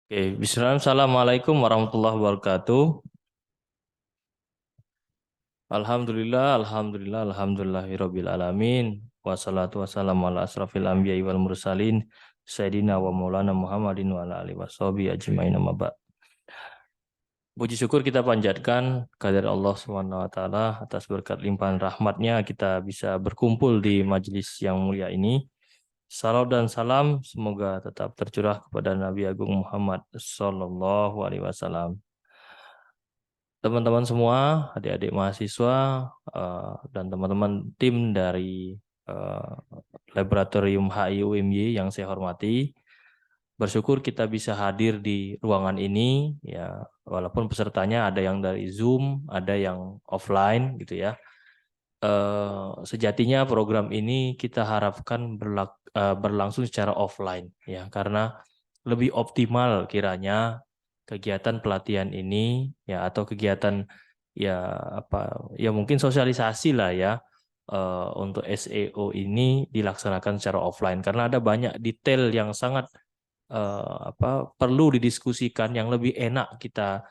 Oke, bismillah, assalamualaikum warahmatullahi wabarakatuh. Alhamdulillahirabbil alamin. Wassalatu wassalamu ala asrafil anbiya'i wal mursalin Sayyidina wa maulana Muhammadin wa ala alihi washabihi ajmain amma ba'd. Puji syukur kita panjatkan kehadirat Allah Subhanahu wa taala atas berkat limpahan rahmatnya kita bisa berkumpul di majelis yang mulia ini. Salam dan salam semoga tetap tercurah kepada Nabi Agung Muhammad sallallahu alaihi wasallam. Teman-teman semua, adik-adik mahasiswa, dan teman-teman tim dari eh, Laboratorium HI UMY yang saya hormati, bersyukur kita bisa hadir di ruangan ini, ya, walaupun pesertanya ada yang dari Zoom, ada yang offline, gitu ya. Sejatinya program ini kita harapkan berlangsung secara offline, ya, karena lebih optimal kiranya kegiatan pelatihan ini, ya, atau kegiatan, ya, apa, ya, mungkin sosialisasi lah, ya, untuk SEO ini dilaksanakan secara offline karena ada banyak detail yang sangat perlu didiskusikan yang lebih enak kita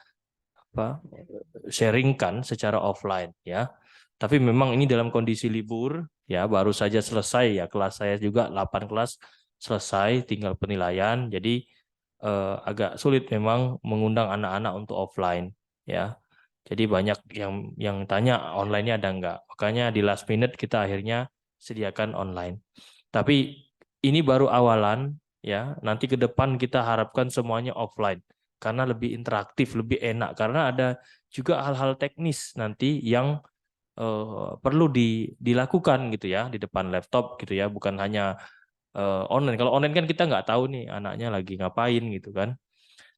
apa sharingkan secara offline, ya. Tapi memang ini dalam kondisi libur, ya, baru saja selesai, ya, kelas saya juga 8 kelas selesai, tinggal penilaian. Jadi agak sulit memang mengundang anak-anak untuk offline, ya. Jadi banyak yang tanya online-nya ada nggak. Makanya di last minute kita akhirnya sediakan online. Tapi ini baru awalan, ya. Nanti ke depan kita harapkan semuanya offline karena lebih interaktif, lebih enak karena ada juga hal-hal teknis nanti yang perlu dilakukan gitu ya di depan laptop gitu ya, bukan hanya online. Kalau online kan kita nggak tahu nih anaknya lagi ngapain gitu kan.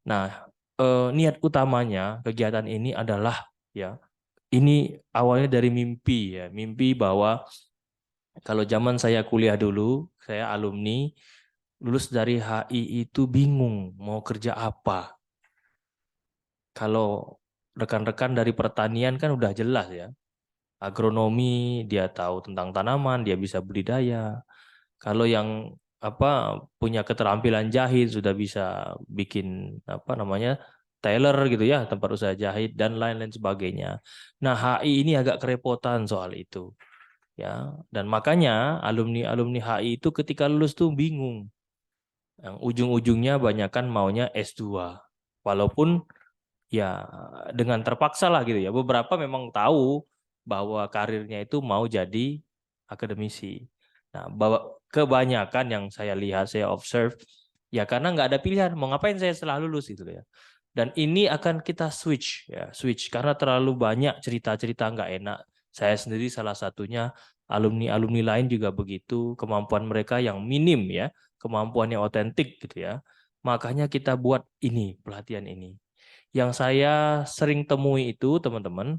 Nah, niat utamanya kegiatan ini adalah, ya, ini awalnya dari mimpi, ya, mimpi bahwa kalau zaman saya kuliah dulu, saya alumni lulus dari HI itu bingung mau kerja apa. Kalau rekan-rekan dari pertanian kan udah jelas, ya. Agronomi, dia tahu tentang tanaman, dia bisa budidaya. Kalau yang punya keterampilan jahit sudah bisa bikin tailor gitu ya, tempat usaha jahit dan lain-lain sebagainya. Nah, HI ini agak kerepotan soal itu, ya. Dan makanya alumni-alumni HI itu ketika lulus tuh bingung. Yang ujung-ujungnya banyakan maunya S2. Walaupun, ya, dengan terpaksa lah gitu ya. Beberapa memang tahu bahwa karirnya itu mau jadi akademisi. Nah, bahwa kebanyakan yang saya lihat, saya observe, ya karena nggak ada pilihan. Mau ngapain saya setelah lulus gitu ya. Dan ini akan kita switch, ya, switch karena terlalu banyak cerita-cerita nggak enak. Saya sendiri salah satunya, alumni-alumni lain juga begitu, kemampuan mereka yang minim, ya, kemampuan yang otentik gitu ya. Makanya kita buat ini, pelatihan ini. Yang saya sering temui itu, teman-teman,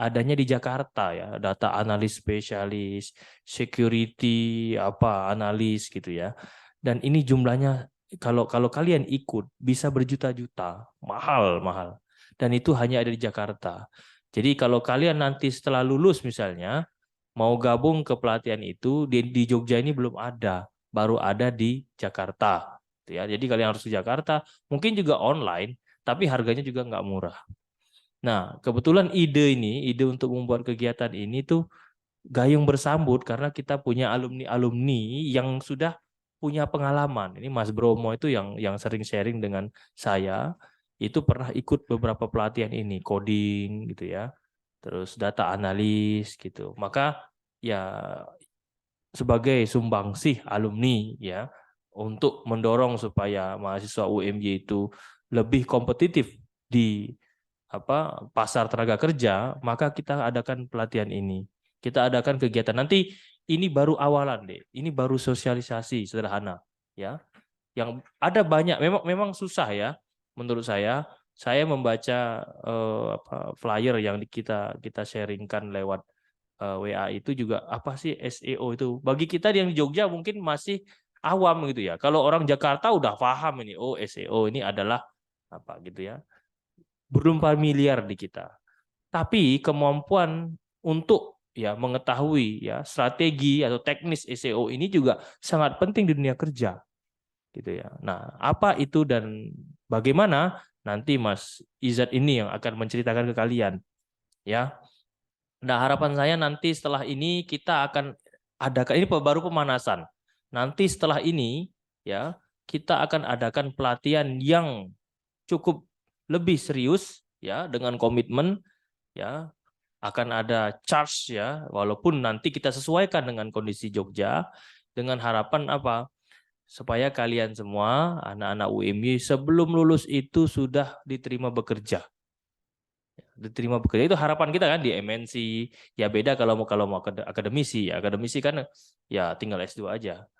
adanya di Jakarta, ya, data analis spesialis, security analis gitu ya. Dan ini jumlahnya kalau kalau kalian ikut bisa berjuta-juta, mahal-mahal. Dan itu hanya ada di Jakarta. Jadi kalau kalian nanti setelah lulus misalnya mau gabung ke pelatihan itu di Jogja ini belum ada, baru ada di Jakarta. Gitu ya. Jadi kalian harus ke Jakarta, mungkin juga online, tapi harganya juga nggak murah. Nah, kebetulan ide untuk membuat kegiatan ini tuh gayung bersambut karena kita punya alumni-alumni yang sudah punya pengalaman. Ini Mas Bromo itu yang sering sharing dengan saya, itu pernah ikut beberapa pelatihan ini, coding gitu ya, terus data analis gitu. Maka, ya, sebagai sumbangsih alumni, ya, untuk mendorong supaya mahasiswa UMY itu lebih kompetitif di pasar tenaga kerja, maka kita adakan pelatihan ini. Kita adakan kegiatan. Nanti ini baru awalan, deh. Ini baru sosialisasi sederhana, ya. Yang ada banyak memang memang susah, ya. Menurut saya membaca flyer yang kita kita sharingkan lewat WA itu juga apa sih SEO itu. Bagi kita yang di Jogja mungkin masih awam gitu ya. Kalau orang Jakarta udah paham ini, oh, SEO ini adalah apa gitu ya. Belum familiar di kita. Tapi kemampuan untuk, ya, mengetahui, ya, strategi atau teknis SEO ini juga sangat penting di dunia kerja gitu ya. Nah, apa itu dan Bagaimana? Nanti Mas Izat ini yang akan menceritakan ke kalian, ya. Nah, harapan saya nanti setelah ini kita akan adakan, ini baru pemanasan. Nanti setelah ini, ya, kita akan adakan pelatihan yang cukup lebih serius, ya, dengan komitmen, ya. Akan ada charge, ya, walaupun nanti kita sesuaikan dengan kondisi Jogja, dengan harapan apa? Supaya kalian semua anak-anak UMY sebelum lulus itu sudah diterima bekerja. Diterima bekerja itu harapan kita kan di MNC. Ya beda kalau mau akademisi, ya akademisi kan ya tinggal S2 aja.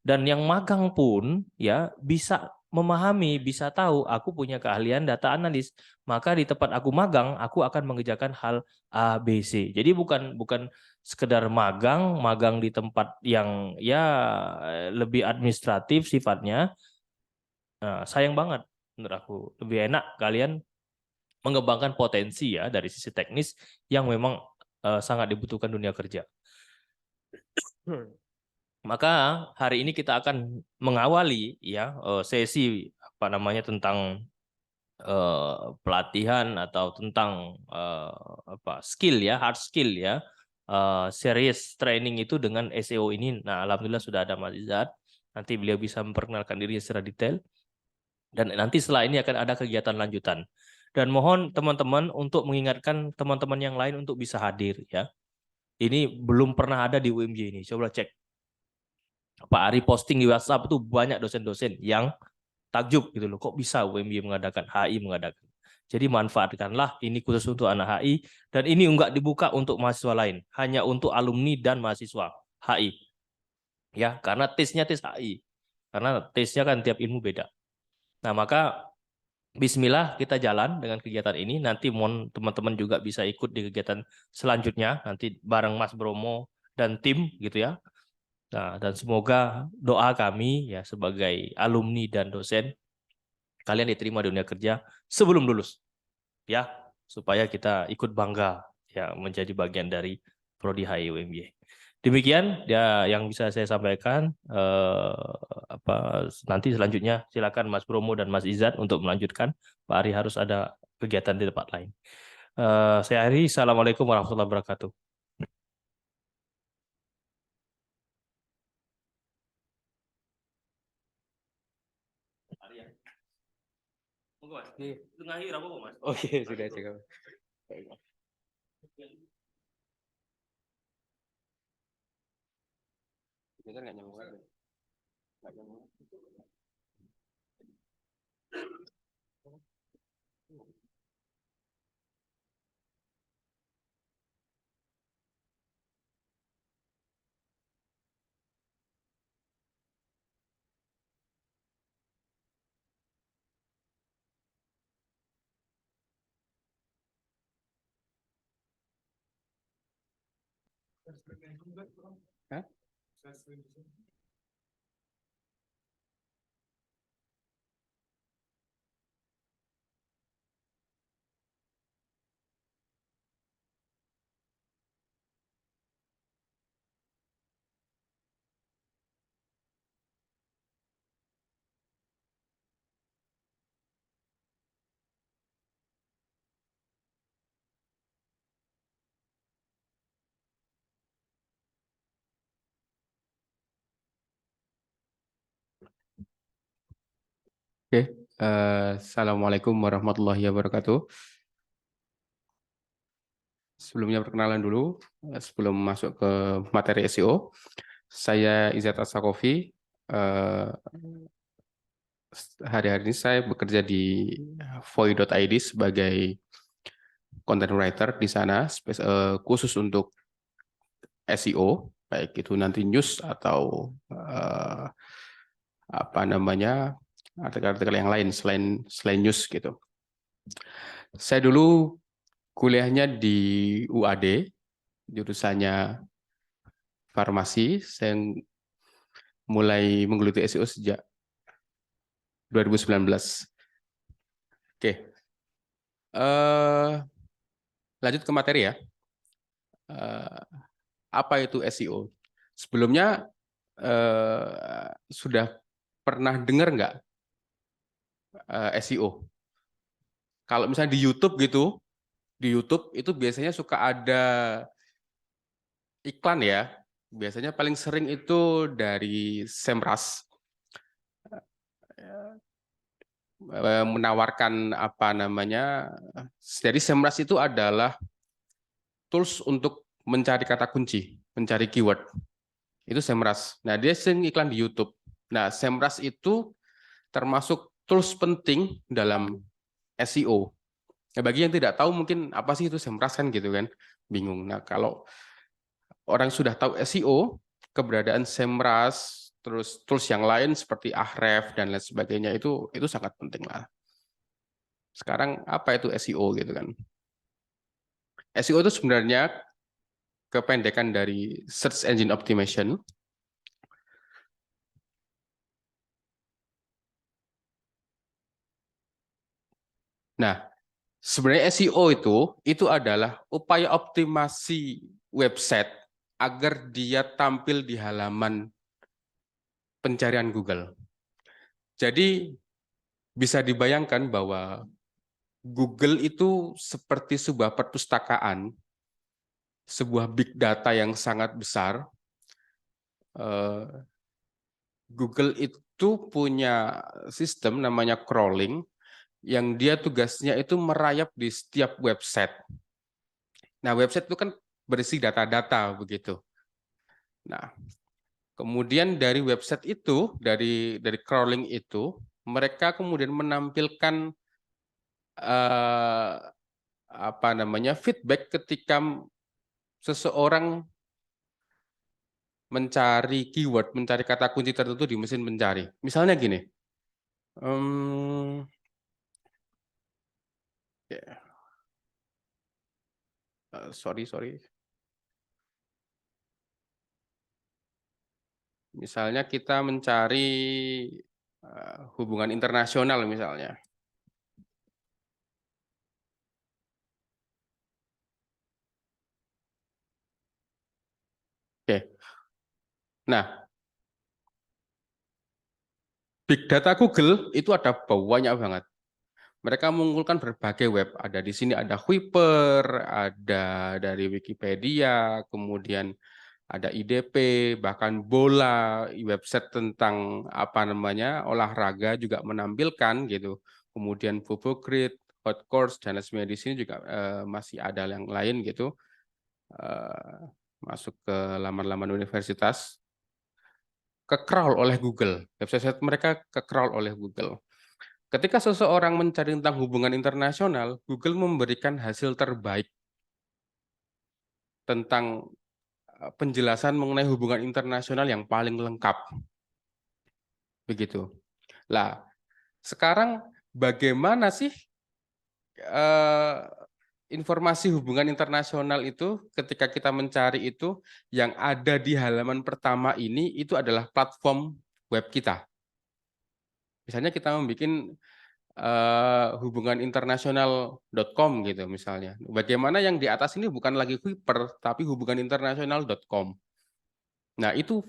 Dan yang magang pun ya bisa memahami, bisa tahu aku punya keahlian data analis, maka di tempat aku magang aku akan mengerjakan hal A B C. Jadi bukan bukan sekedar magang, magang di tempat yang ya lebih administratif sifatnya. Nah, sayang banget menurut aku. Lebih enak kalian mengembangkan potensi ya dari sisi teknis yang memang sangat dibutuhkan dunia kerja. Maka hari ini kita akan mengawali ya sesi apa namanya tentang pelatihan atau tentang apa skill ya, hard skill ya. Serious training itu dengan SEO ini. Nah, alhamdulillah sudah ada Mas Izzat. Nanti beliau bisa memperkenalkan dirinya secara detail. Dan nanti setelah ini akan ada kegiatan lanjutan. Dan mohon teman-teman untuk mengingatkan teman-teman yang lain untuk bisa hadir ya. Ini belum pernah ada di UMJ ini. Coba cek. Pak Ari posting di WhatsApp itu banyak dosen-dosen yang takjub gitu loh. Kok bisa UMJ mengadakan, HI mengadakan. Jadi manfaatkanlah ini khusus untuk anak HI dan ini enggak dibuka untuk mahasiswa lain, hanya untuk alumni dan mahasiswa HI. Ya, karena tesnya tes HI. Karena tesnya kan tiap ilmu beda. Nah, maka Bismillah kita jalan dengan kegiatan ini. Nanti mohon teman-teman juga bisa ikut di kegiatan selanjutnya. Nanti bareng Mas Bromo dan tim gitu ya. Nah, dan semoga doa kami ya sebagai alumni dan dosen kalian diterima di dunia kerja sebelum lulus ya, supaya kita ikut bangga ya menjadi bagian dari Prodi HI UMY. Demikian ya yang bisa saya sampaikan. Apa nanti selanjutnya silakan Mas Bromo dan Mas Izzat untuk melanjutkan. Pak Ari harus ada kegiatan di tempat lain. Saya Ari, Assalamualaikum warahmatullahi wabarakatuh. Ari ya. Monggo Mas. Tengah akhir apa Mas? Oke, sudah cukup. Kita nggak nyambung lagi. Nggak nyambung. Hah? Oke, Assalamualaikum warahmatullahi wabarakatuh. Sebelumnya perkenalan dulu, sebelum masuk ke materi SEO, saya Izzat As-Sakofi. Hari-hari ini saya bekerja di Voi.id sebagai content writer di sana, khusus untuk SEO, baik itu nanti news atau apa namanya artikel-artikel yang lain selain news gitu. Saya dulu kuliahnya di UAD, jurusannya farmasi. Saya mulai menggeluti SEO sejak 2019. Oke, lanjut ke materi ya. Apa itu SEO? Sebelumnya sudah pernah dengar nggak SEO. Kalau misalnya di YouTube gitu, di YouTube itu biasanya suka ada iklan ya. Biasanya paling sering itu dari Semrush menawarkan apa namanya. Jadi Semrush itu adalah tools untuk mencari kata kunci, mencari keyword. Itu Semrush. Nah, dia sering iklan di YouTube. Nah, Semrush itu termasuk tools penting dalam SEO. Nah, bagi yang tidak tahu mungkin apa sih itu Semrush kan gitu kan, bingung. Nah, kalau orang sudah tahu SEO, keberadaan Semrush, terus tools yang lain seperti Ahref dan lain sebagainya itu sangat penting lah. Sekarang apa itu SEO gitu kan? SEO itu sebenarnya kependekan dari Search Engine Optimization. Nah, sebenarnya SEO itu adalah upaya optimasi website agar dia tampil di halaman pencarian Google. Jadi bisa dibayangkan bahwa Google itu seperti sebuah perpustakaan, sebuah big data yang sangat besar. Google itu punya sistem namanya crawling, yang dia tugasnya itu merayap di setiap website. Nah, website itu kan berisi data-data begitu. Nah, kemudian dari website itu, dari crawling itu, mereka kemudian menampilkan apa namanya feedback ketika seseorang mencari keyword, mencari kata kunci tertentu di mesin pencari. Misalnya gini, sorry. Misalnya kita mencari hubungan internasional misalnya. Oke. Nah, big data Google itu ada banyak banget. Mereka mengumpulkan berbagai web. Ada di sini ada Whipper, ada dari Wikipedia, kemudian ada IDP, bahkan bola, website tentang apa namanya olahraga juga menampilkan gitu. Kemudian Bubogrid, Hot Course dan lain sebagainya. Di sini juga masih ada yang lain gitu. Masuk ke laman-laman universitas, ke-crawl oleh Google. Website mereka ke-crawl oleh Google. Ketika seseorang mencari tentang hubungan internasional, Google memberikan hasil terbaik tentang penjelasan mengenai hubungan internasional yang paling lengkap. Begitu. Lah, sekarang bagaimana sih informasi hubungan internasional itu ketika kita mencari itu yang ada di halaman pertama ini itu adalah platform web kita. Misalnya kita membuat hubungan internasional.com gitu misalnya. Bagaimana yang di atas ini bukan lagi Whipper tapi hubungan internasional.com. Nah, itu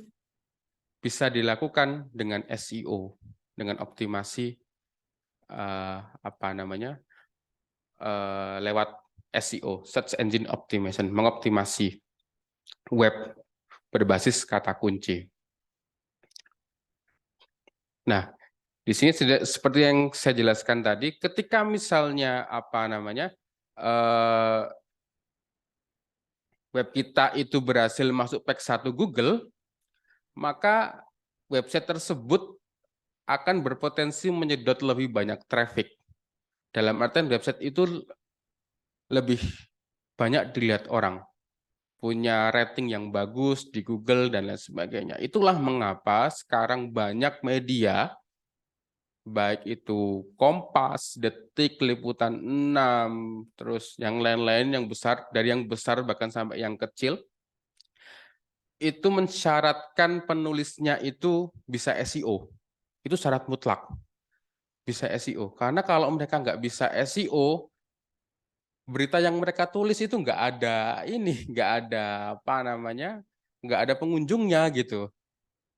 bisa dilakukan dengan SEO, dengan optimasi apa namanya? Lewat SEO, Search Engine Optimization, mengoptimasi web berbasis kata kunci. Nah, di sini seperti yang saya jelaskan tadi, ketika misalnya apa namanya web kita itu berhasil masuk page 1 Google, maka website tersebut akan berpotensi menyedot lebih banyak traffic. Dalam artian website itu lebih banyak dilihat orang, punya rating yang bagus di Google dan lain sebagainya. Itulah mengapa sekarang banyak media, baik itu Kompas, Detik, Liputan 6, terus yang lain-lain yang besar, dari yang besar bahkan sampai yang kecil, itu mensyaratkan penulisnya itu bisa SEO. Itu syarat mutlak. Bisa SEO. Karena kalau mereka nggak bisa SEO, berita yang mereka tulis itu nggak ada ini, nggak ada apa namanya, nggak ada pengunjungnya gitu.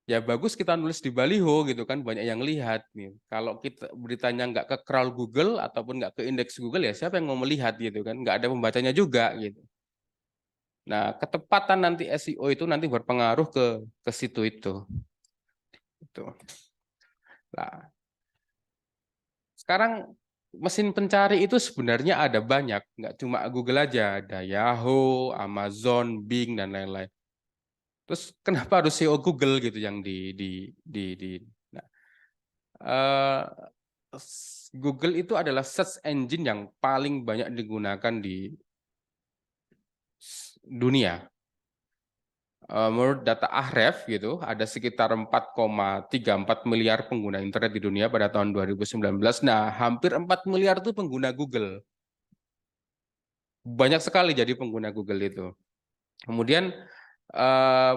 ya bagus kita nulis di baliho gitu kan, banyak yang lihat nih. Kalau kita beritanya nggak ke crawl Google ataupun nggak ke indeks Google, ya siapa yang mau melihat gitu kan, nggak ada pembacanya juga gitu. Nah, ketepatan nanti SEO itu nanti berpengaruh ke situ itu. Itu. Nah, sekarang mesin pencari itu sebenarnya ada banyak, nggak cuma Google aja, ada Yahoo, Amazon, Bing dan lain-lain. Terus kenapa harus SEO Google gitu yang di nah, eh, Google itu adalah search engine yang paling banyak digunakan di dunia. Menurut data Ahref gitu, ada sekitar 4,34 miliar pengguna internet di dunia pada tahun 2019. Nah, hampir 4 miliar itu pengguna Google. Banyak sekali jadi pengguna Google itu. Kemudian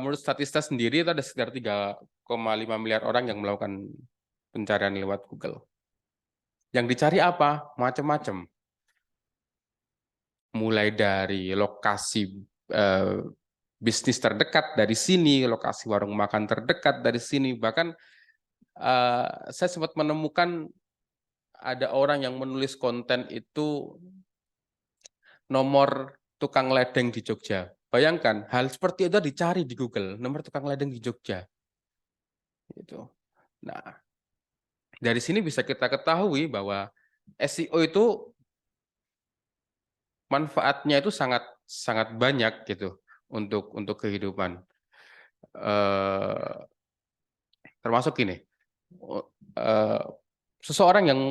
menurut Statista sendiri itu ada sekitar 3,5 miliar orang yang melakukan pencarian lewat Google. Yang dicari apa? Macam-macam. Mulai dari lokasi bisnis terdekat dari sini, lokasi warung makan terdekat dari sini, bahkan saya sempat menemukan ada orang yang menulis konten itu nomor tukang ledeng di Jogja. Bayangkan hal seperti itu dicari di Google, nomor tukang ledeng di Jogja. Gitu. Nah, dari sini bisa kita ketahui bahwa SEO itu manfaatnya itu sangat sangat banyak gitu untuk kehidupan. Termasuk ini, seseorang yang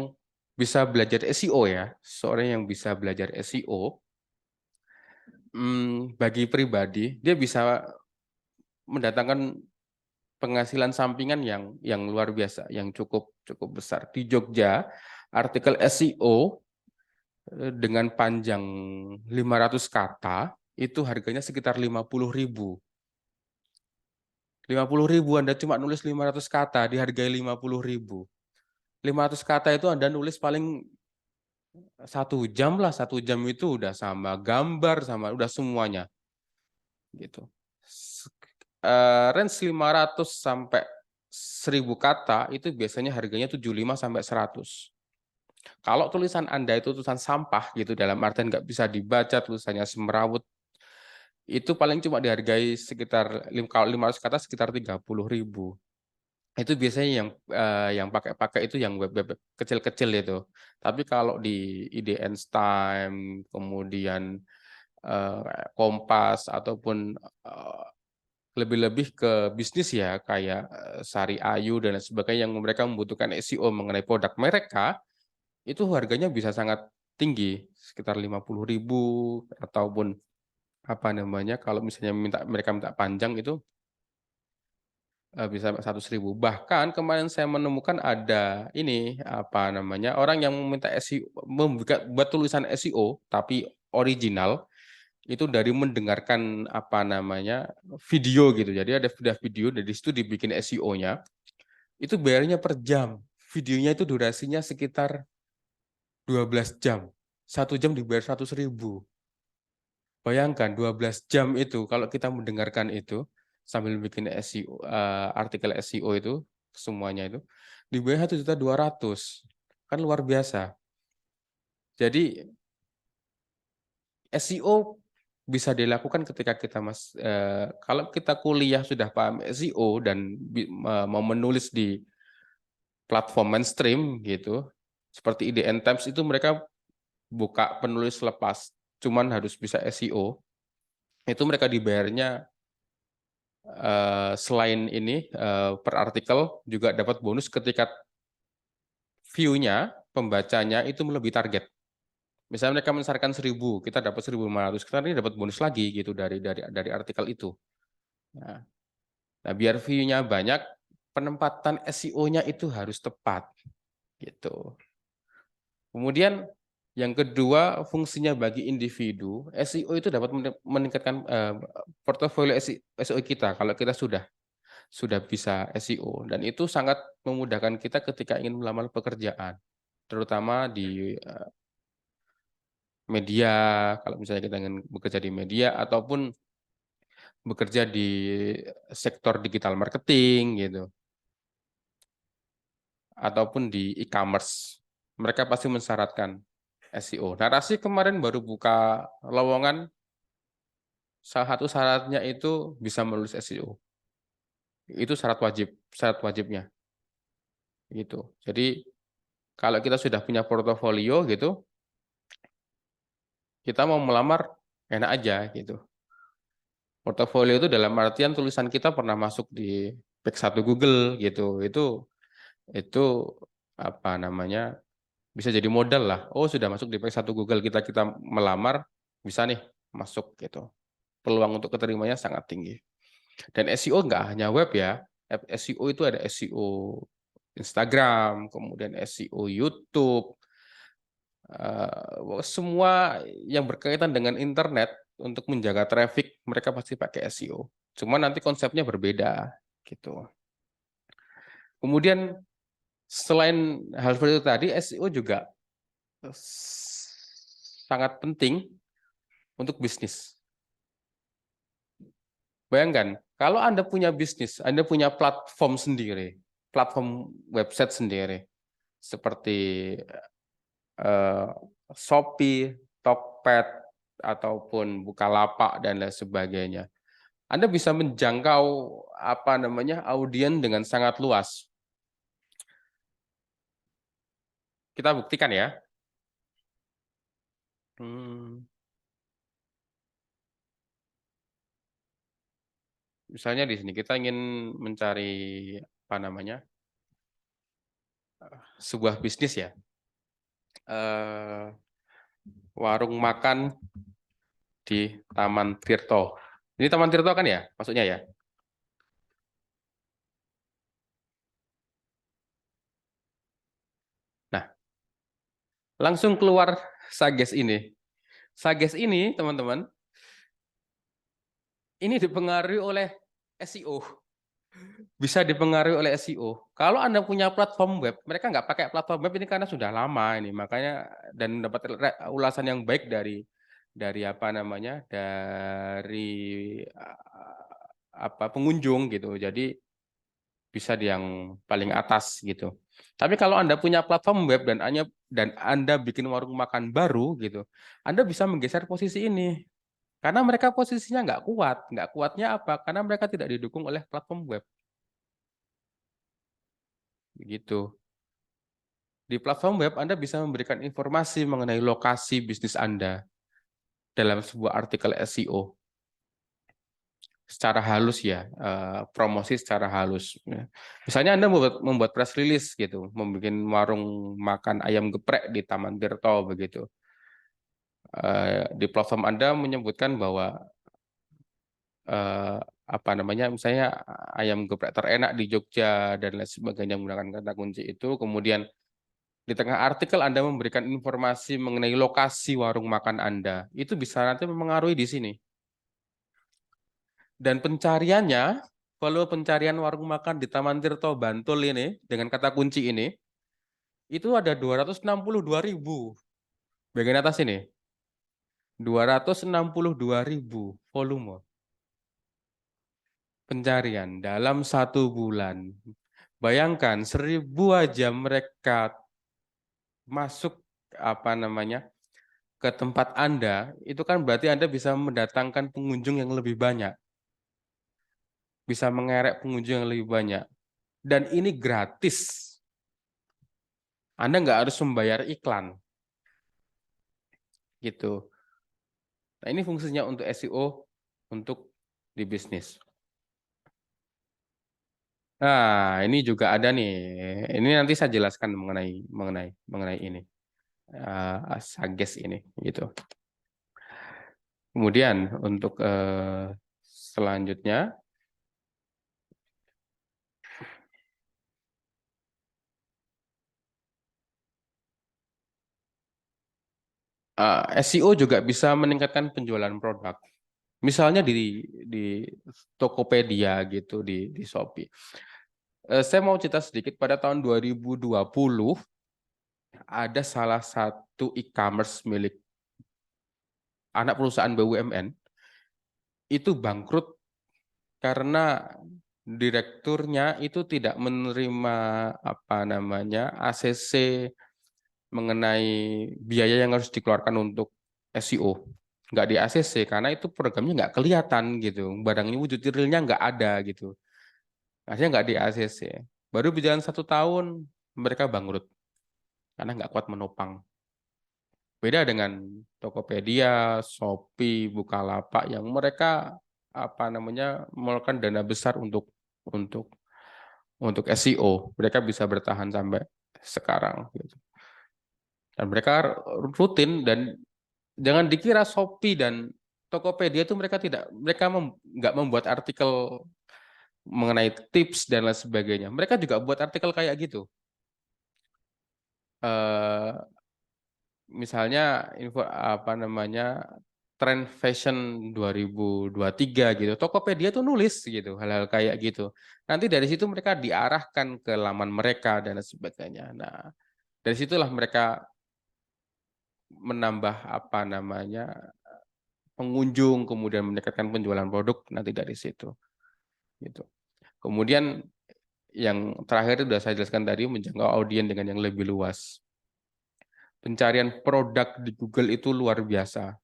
bisa belajar SEO ya, seseorang yang bisa belajar SEO, bagi pribadi dia bisa mendatangkan penghasilan sampingan yang luar biasa, yang cukup cukup besar. Di Jogja, artikel SEO dengan panjang 500 kata itu harganya sekitar 50.000. 50.000 Anda cuma nulis 500 kata dihargai 50.000. 500 kata itu Anda nulis paling 1 jam lah, 1 jam itu udah sama gambar sama udah semuanya gitu. Range 500 sampai 1.000 kata itu biasanya harganya 75 sampai 100. Kalau tulisan Anda itu tulisan sampah gitu, dalam artian nggak bisa dibaca, tulisannya semerawut, itu paling cuma dihargai sekitar, kalau 500 kata sekitar 30.000. Itu biasanya yang pakai itu yang web-web kecil-kecil itu. Tapi kalau di IDN Time, kemudian Kompas ataupun lebih-lebih ke bisnis ya, kayak Sari Ayu dan lain sebagainya, yang mereka membutuhkan SEO mengenai produk mereka, itu harganya bisa sangat tinggi, sekitar 50.000 ataupun apa namanya, kalau misalnya mereka minta panjang itu bisa 100.000. Bahkan kemarin saya menemukan ada ini apa namanya, orang yang meminta SEO, buat tulisan SEO tapi original itu dari mendengarkan apa namanya video gitu. Jadi ada video dari situ dibikin SEO-nya. Itu bayarnya per jam. Videonya itu durasinya sekitar 12 jam. 1 jam dibayar 100.000. Bayangkan 12 jam itu kalau kita mendengarkan itu sambil bikin SEO, artikel SEO itu semuanya itu dibayar 1.200.000. Kan luar biasa. Jadi SEO bisa dilakukan ketika kita kalau kita kuliah sudah paham SEO dan mau menulis di platform mainstream gitu, seperti IDN Times itu mereka buka penulis lepas, cuman harus bisa SEO. Itu mereka dibayarnya selain ini per artikel juga dapat bonus ketika view-nya, pembacanya itu melebihi target. Misalnya mereka mensyaratkan 1.000, kita dapat 1.500, kita ini dapat bonus lagi gitu dari artikel itu. Nah, biar view-nya banyak, penempatan SEO-nya itu harus tepat gitu. Kemudian yang kedua, fungsinya bagi individu, SEO itu dapat meningkatkan portofolio SEO kita kalau kita sudah bisa SEO, dan itu sangat memudahkan kita ketika ingin melamar pekerjaan, terutama di media, kalau misalnya kita ingin bekerja di media ataupun bekerja di sektor digital marketing gitu, ataupun di e-commerce, mereka pasti mensyaratkan SEO. Narasi kemarin baru buka lowongan, salah satu syaratnya itu bisa menulis SEO. Itu syarat wajibnya gitu. Jadi kalau kita sudah punya portofolio gitu, kita mau melamar enak aja gitu. Portofolio itu dalam artian tulisan kita pernah masuk di page 1 Google gitu. Itu apa namanya? Bisa jadi modal lah. Oh, sudah masuk di page 1 Google, kita melamar bisa nih masuk gitu. Peluang untuk keterimanya sangat tinggi. Dan SEO nggak hanya web ya. SEO itu ada SEO Instagram, kemudian SEO YouTube, semua yang berkaitan dengan internet untuk menjaga traffic mereka pasti pakai SEO. Cuma nanti konsepnya berbeda gitu. Kemudian selain hal seperti itu tadi, SEO juga sangat penting untuk bisnis. Bayangkan, kalau Anda punya bisnis, Anda punya platform sendiri, platform website sendiri, seperti Shopee, Tokped, ataupun Bukalapak dan lain sebagainya. Anda bisa menjangkau apa namanya audiens dengan sangat luas. Kita buktikan ya. Misalnya di sini kita ingin mencari apa namanya sebuah bisnis ya, warung makan di Taman Tirto. Ini Taman Tirto kan ya, maksudnya ya. Nah, langsung keluar Sages ini. Sages ini, teman-teman, ini dipengaruhi oleh SEO. Bisa dipengaruhi oleh SEO. Kalau Anda punya platform web, mereka nggak pakai platform web ini karena sudah lama ini, makanya dan dapat ulasan yang baik dari apa namanya, dari apa pengunjung gitu. Jadi bisa di yang paling atas gitu. Tapi kalau Anda punya platform web dan Anda bikin warung makan baru gitu, Anda bisa menggeser posisi ini. Karena mereka posisinya nggak kuat. Nggak kuatnya apa? Karena mereka tidak didukung oleh platform web. Begitu. Di platform web, Anda bisa memberikan informasi mengenai lokasi bisnis Anda dalam sebuah artikel SEO. Secara halus ya, promosi secara halus. Misalnya Anda membuat press release gitu, membuat warung makan ayam geprek di Taman Tirto begitu. Di platform Anda menyebutkan bahwa apa namanya, misalnya ayam geprek terenak di Jogja dan lain sebagainya menggunakan kata kunci itu. Kemudian di tengah artikel Anda memberikan informasi mengenai lokasi warung makan Anda. Itu bisa nanti mempengaruhi di sini. Dan pencariannya, kalau pencarian warung makan di Taman Tirto Bantul ini, dengan kata kunci ini, itu ada 262.000. Bagian atas ini. 262.000 volume pencarian dalam 1 bulan. Bayangkan 1.000 aja mereka masuk apa namanya ke tempat Anda, itu kan berarti Anda bisa mendatangkan pengunjung yang lebih banyak. Bisa mengerek pengunjung yang lebih banyak. Dan ini gratis. Anda nggak harus membayar iklan. Gitu. Nah, ini fungsinya untuk SEO untuk di bisnis. Nah, ini juga ada nih. Ini nanti saya jelaskan mengenai ini. Sages ini gitu. Kemudian untuk selanjutnya SEO juga bisa meningkatkan penjualan produk. Misalnya di Tokopedia gitu di Shopee. Saya mau cerita sedikit, pada tahun 2020 ada salah satu e-commerce milik anak perusahaan BUMN itu bangkrut karena direkturnya itu tidak menerima ACC mengenai biaya yang harus dikeluarkan untuk SEO. Nggak di ACC karena itu programnya nggak kelihatan gitu, barangnya wujud realnya nggak ada gitu. Akhirnya nggak di ACC. Baru berjalan 1 tahun mereka bangkrut karena nggak kuat menopang. Beda dengan Tokopedia, Shopee, Bukalapak yang mereka mengeluarkan dana besar untuk SEO. Mereka bisa bertahan sampai sekarang gitu. Dan mereka rutin, dan jangan dikira Shopee dan Tokopedia itu mereka nggak membuat artikel mengenai tips dan lain sebagainya. Mereka juga buat artikel kayak gitu. Misalnya tren fashion 2023 gitu. Tokopedia tuh nulis gitu, hal-hal kayak gitu. Nanti dari situ mereka diarahkan ke laman mereka dan sebagainya. Nah, dari situlah mereka menambah pengunjung, kemudian meningkatkan penjualan produk nanti dari situ. Gitu. Kemudian yang terakhir sudah saya jelaskan tadi, menjangkau audiens dengan yang lebih luas. Pencarian produk di Google itu luar biasa.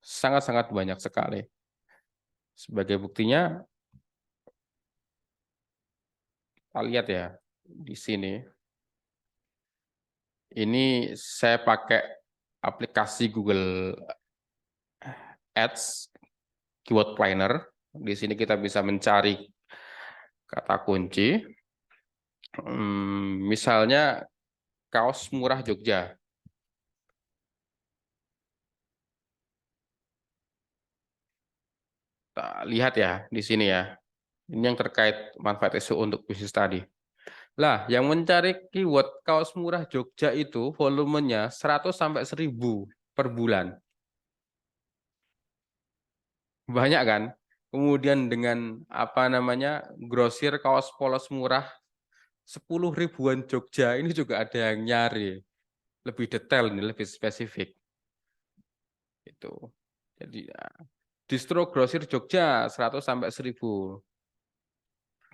Sangat-sangat banyak sekali. Sebagai buktinya, kita lihat ya di sini. Ini saya pakai aplikasi Google Ads, Keyword Planner. Di sini kita bisa mencari kata kunci. Misalnya kaos murah Jogja. Kita lihat ya di sini ya. Ini yang terkait manfaat SEO untuk bisnis tadi. Lah, yang mencari keyword kaos murah Jogja itu volumenya 100 sampai 1000 per bulan. Banyak kan? Kemudian dengan grosir kaos polos murah 10 ribuan Jogja, ini juga ada yang nyari. Lebih detail ini, lebih spesifik. Itu. Jadi ya, distro grosir Jogja 100 sampai 1000.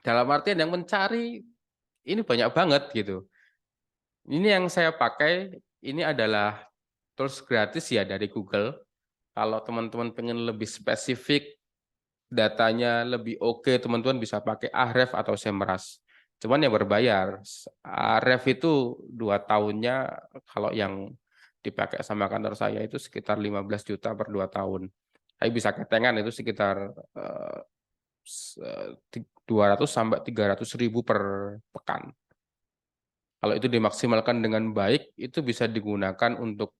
Dalam artian yang mencari ini banyak banget gitu. Ini yang saya pakai, ini adalah tools gratis ya dari Google. Kalau teman-teman pengen lebih spesifik, datanya lebih oke, teman-teman bisa pakai Ahref atau Semrush. Cuman yang berbayar. Ahref itu 2 tahunnya, kalau yang dipakai sama kantor saya itu sekitar 15 juta per 2 tahun. Tapi bisa ketengan itu sekitar 200 sampai 300 ribu per pekan. Kalau itu dimaksimalkan dengan baik, itu bisa digunakan untuk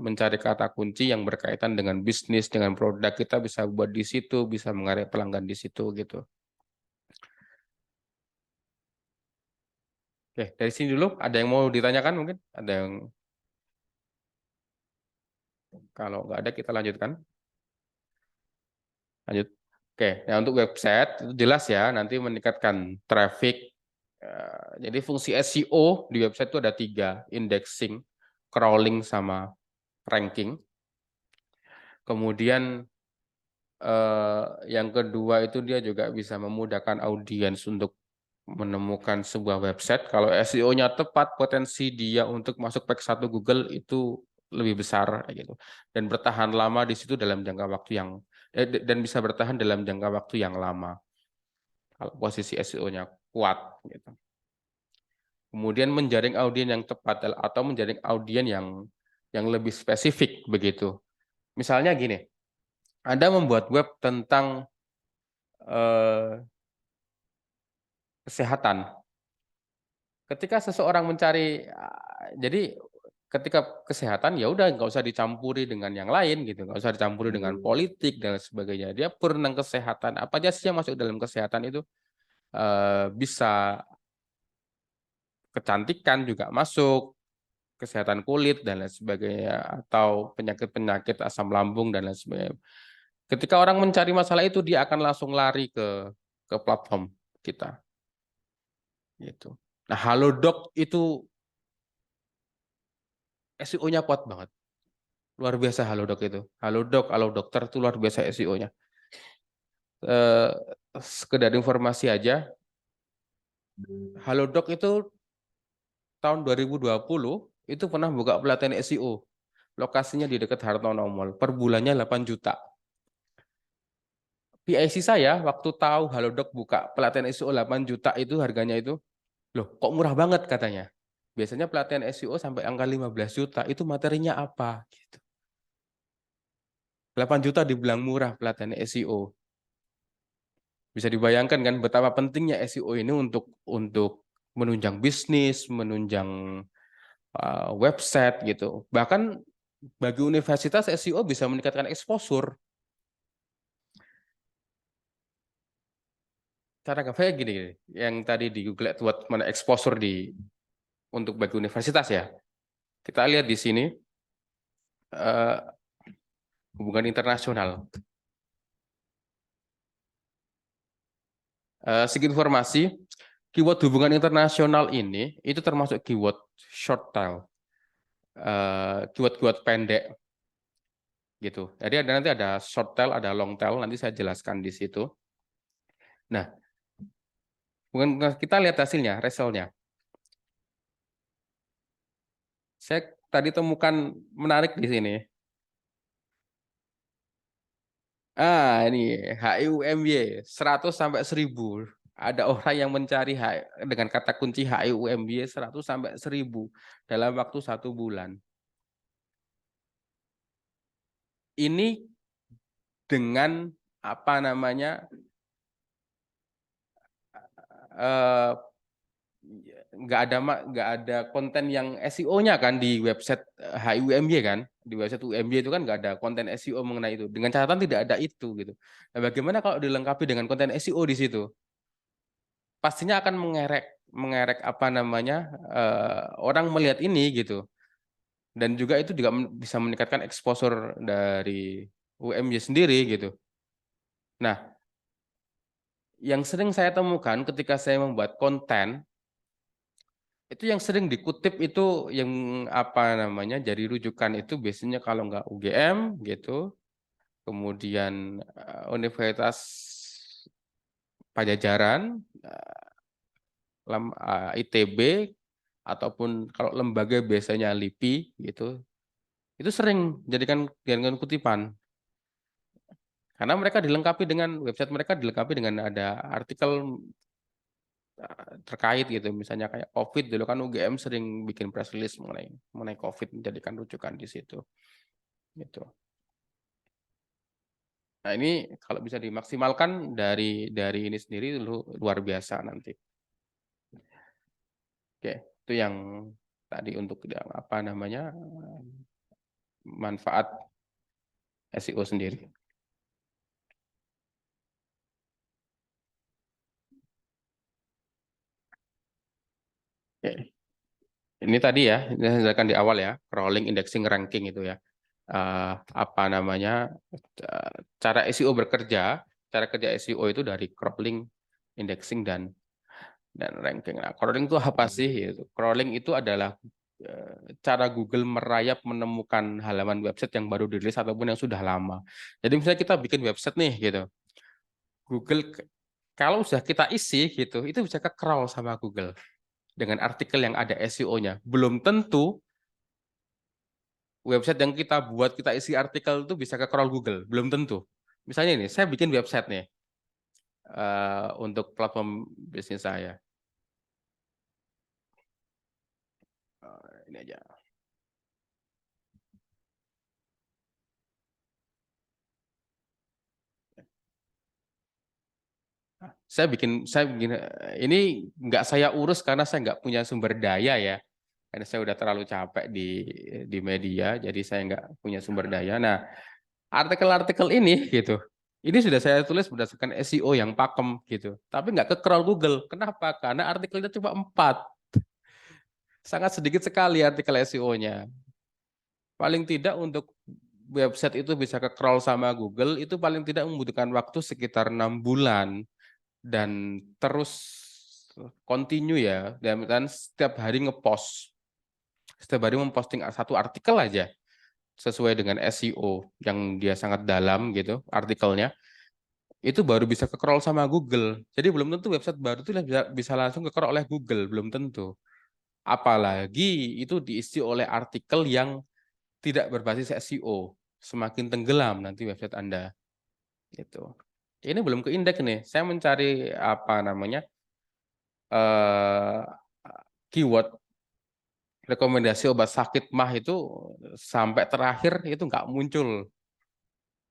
mencari kata kunci yang berkaitan dengan bisnis, dengan produk kita bisa buat di situ, bisa mengarik pelanggan di situ gitu. Oke, dari sini dulu. Ada yang mau ditanyakan mungkin? Ada yang kalau nggak ada kita lanjutkan. Lanjut. Oke, nah untuk website itu jelas ya, nanti meningkatkan traffic. Jadi fungsi SEO di website itu ada 3, indexing, crawling, sama ranking. Kemudian yang kedua itu dia juga bisa memudahkan audiens untuk menemukan sebuah website. Kalau SEO-nya tepat, potensi dia untuk masuk page 1 Google itu lebih besar gitu. Dan bertahan lama di situ dalam jangka waktu yang dan bisa bertahan dalam jangka waktu yang lama. Kalau posisi SEO-nya kuat gitu. Kemudian menjaring audiens yang tepat atau menjaring audiens yang lebih spesifik begitu. Misalnya gini, Anda membuat web tentang kesehatan. Ketika seseorang mencari, jadi ketika kesehatan ya udah nggak usah dicampuri dengan yang lain gitu, nggak usah dicampuri dengan politik dan sebagainya. Dia tentang kesehatan, apa aja sih yang masuk dalam kesehatan itu, bisa kecantikan juga masuk, kesehatan kulit dan lain sebagainya, atau penyakit-penyakit asam lambung dan lain sebagainya. Ketika orang mencari masalah itu, dia akan langsung lari ke platform kita. Gitu. Nah, Halodoc itu SEO-nya kuat banget. Luar biasa Halodoc itu. Halodoc, Halo Dokter itu luar biasa SEO-nya. sekedar informasi aja, Halodoc itu tahun 2020 itu pernah buka pelatihan SEO. Lokasinya di dekat Hartono Mall. Per bulannya 8 juta. PIC saya waktu tahu Halodoc buka pelatihan SEO 8 juta itu harganya itu, loh kok murah banget katanya. Biasanya pelatihan SEO sampai angka 15 juta itu materinya apa? Gitu. 8 juta dibilang murah pelatihan SEO. Bisa dibayangkan kan betapa pentingnya SEO ini untuk menunjang bisnis, menunjang website gitu. Bahkan bagi universitas SEO bisa meningkatkan exposure. Cara kayak gini, yang tadi di Google AdWords mana exposure untuk bagi universitas ya. Kita lihat di sini hubungan internasional. Sedikit informasi, keyword hubungan internasional ini itu termasuk keyword short tail, keyword-keyword pendek gitu. Jadi nanti ada short tail, ada long tail, nanti saya jelaskan di situ. Nah, kita lihat hasilnya, resultnya. Saya tadi temukan menarik di sini. Ini HIUMY 100 sampai 1000. Ada orang yang mencari dengan kata kunci HIUMY 100 sampai 1000 dalam waktu 1 bulan. Ini dengan apa namanya nggak ada konten yang SEO-nya kan di website HIUMY kan, di website UMY itu kan nggak ada konten SEO mengenai itu. Dengan catatan tidak ada itu gitu. Nah, bagaimana kalau dilengkapi dengan konten SEO di situ? Pastinya akan mengerek apa namanya orang melihat ini gitu. Dan juga itu juga bisa meningkatkan exposure dari UMY sendiri gitu. Nah, yang sering saya temukan ketika saya membuat konten itu yang sering dikutip itu yang apa namanya jadi rujukan itu biasanya kalau nggak UGM gitu, kemudian Universitas Pajajaran, ITB, ataupun kalau lembaga biasanya LIPI gitu, itu sering jadikan kutipan. Karena mereka dilengkapi dengan website mereka dilengkapi dengan ada artikel terkait gitu, misalnya kayak COVID dulu kan UGM sering bikin press release mengenai COVID menjadikan rujukan di situ. Gitu. Nah ini kalau bisa dimaksimalkan dari ini sendiri luar biasa nanti. Oke, itu yang tadi untuk yang apa namanya manfaat SEO sendiri. Oke. Ini tadi ya, ini saya jelaskan di awal ya, crawling, indexing, ranking itu ya. Apa namanya cara SEO bekerja, cara kerja SEO itu dari crawling, indexing dan ranking. Nah, crawling itu apa sih? Crawling itu adalah cara Google merayap menemukan halaman website yang baru dirilis ataupun yang sudah lama. Jadi misalnya kita bikin website nih gitu, Google kalau sudah kita isi gitu, itu bisa ke crawl sama Google dengan artikel yang ada SEO-nya. Belum tentu website yang kita buat, kita isi artikel itu bisa ke crawl Google, belum tentu. Misalnya ini, saya bikin website nih untuk platform bisnis saya. Ini aja. Saya bikin ini nggak saya urus karena saya nggak punya sumber daya ya. Karena saya udah terlalu capek di media, jadi saya nggak punya sumber daya. Nah, artikel-artikel ini gitu, ini sudah saya tulis berdasarkan SEO yang pakem gitu, tapi nggak ke crawl Google. Kenapa? Karena artikelnya cuma 4, sangat sedikit sekali artikel SEO-nya. Paling tidak untuk website itu bisa ke crawl sama Google itu paling tidak membutuhkan waktu sekitar 6 bulan dan terus continue ya, dan setiap hari ngepost, setiap hari memposting satu artikel aja sesuai dengan SEO yang dia sangat dalam gitu artikelnya. itu baru bisa ke-crawl sama Google. Jadi belum tentu website baru itu bisa langsung ke-crawl oleh Google, belum tentu. Apalagi itu diisi oleh artikel yang tidak berbasis SEO. Semakin tenggelam nanti website Anda. Gitu. Ini belum ke indeks nih. Saya mencari apa namanya keyword rekomendasi obat sakit mah itu sampai terakhir itu nggak muncul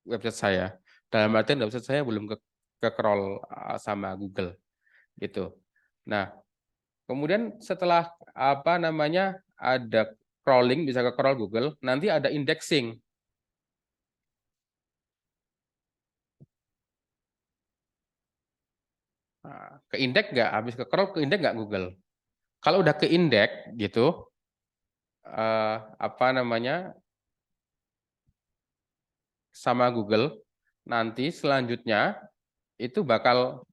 website saya. Dalam artian website saya belum ke crawl sama Google gitu. Nah, kemudian setelah apa namanya ada crawling bisa ke crawl Google, nanti ada indexing. Nah, ke indeks nggak? Habis ke crawl ke indeks nggak Google? Kalau udah ke indeks gitu, apa namanya sama Google, nanti selanjutnya itu bakal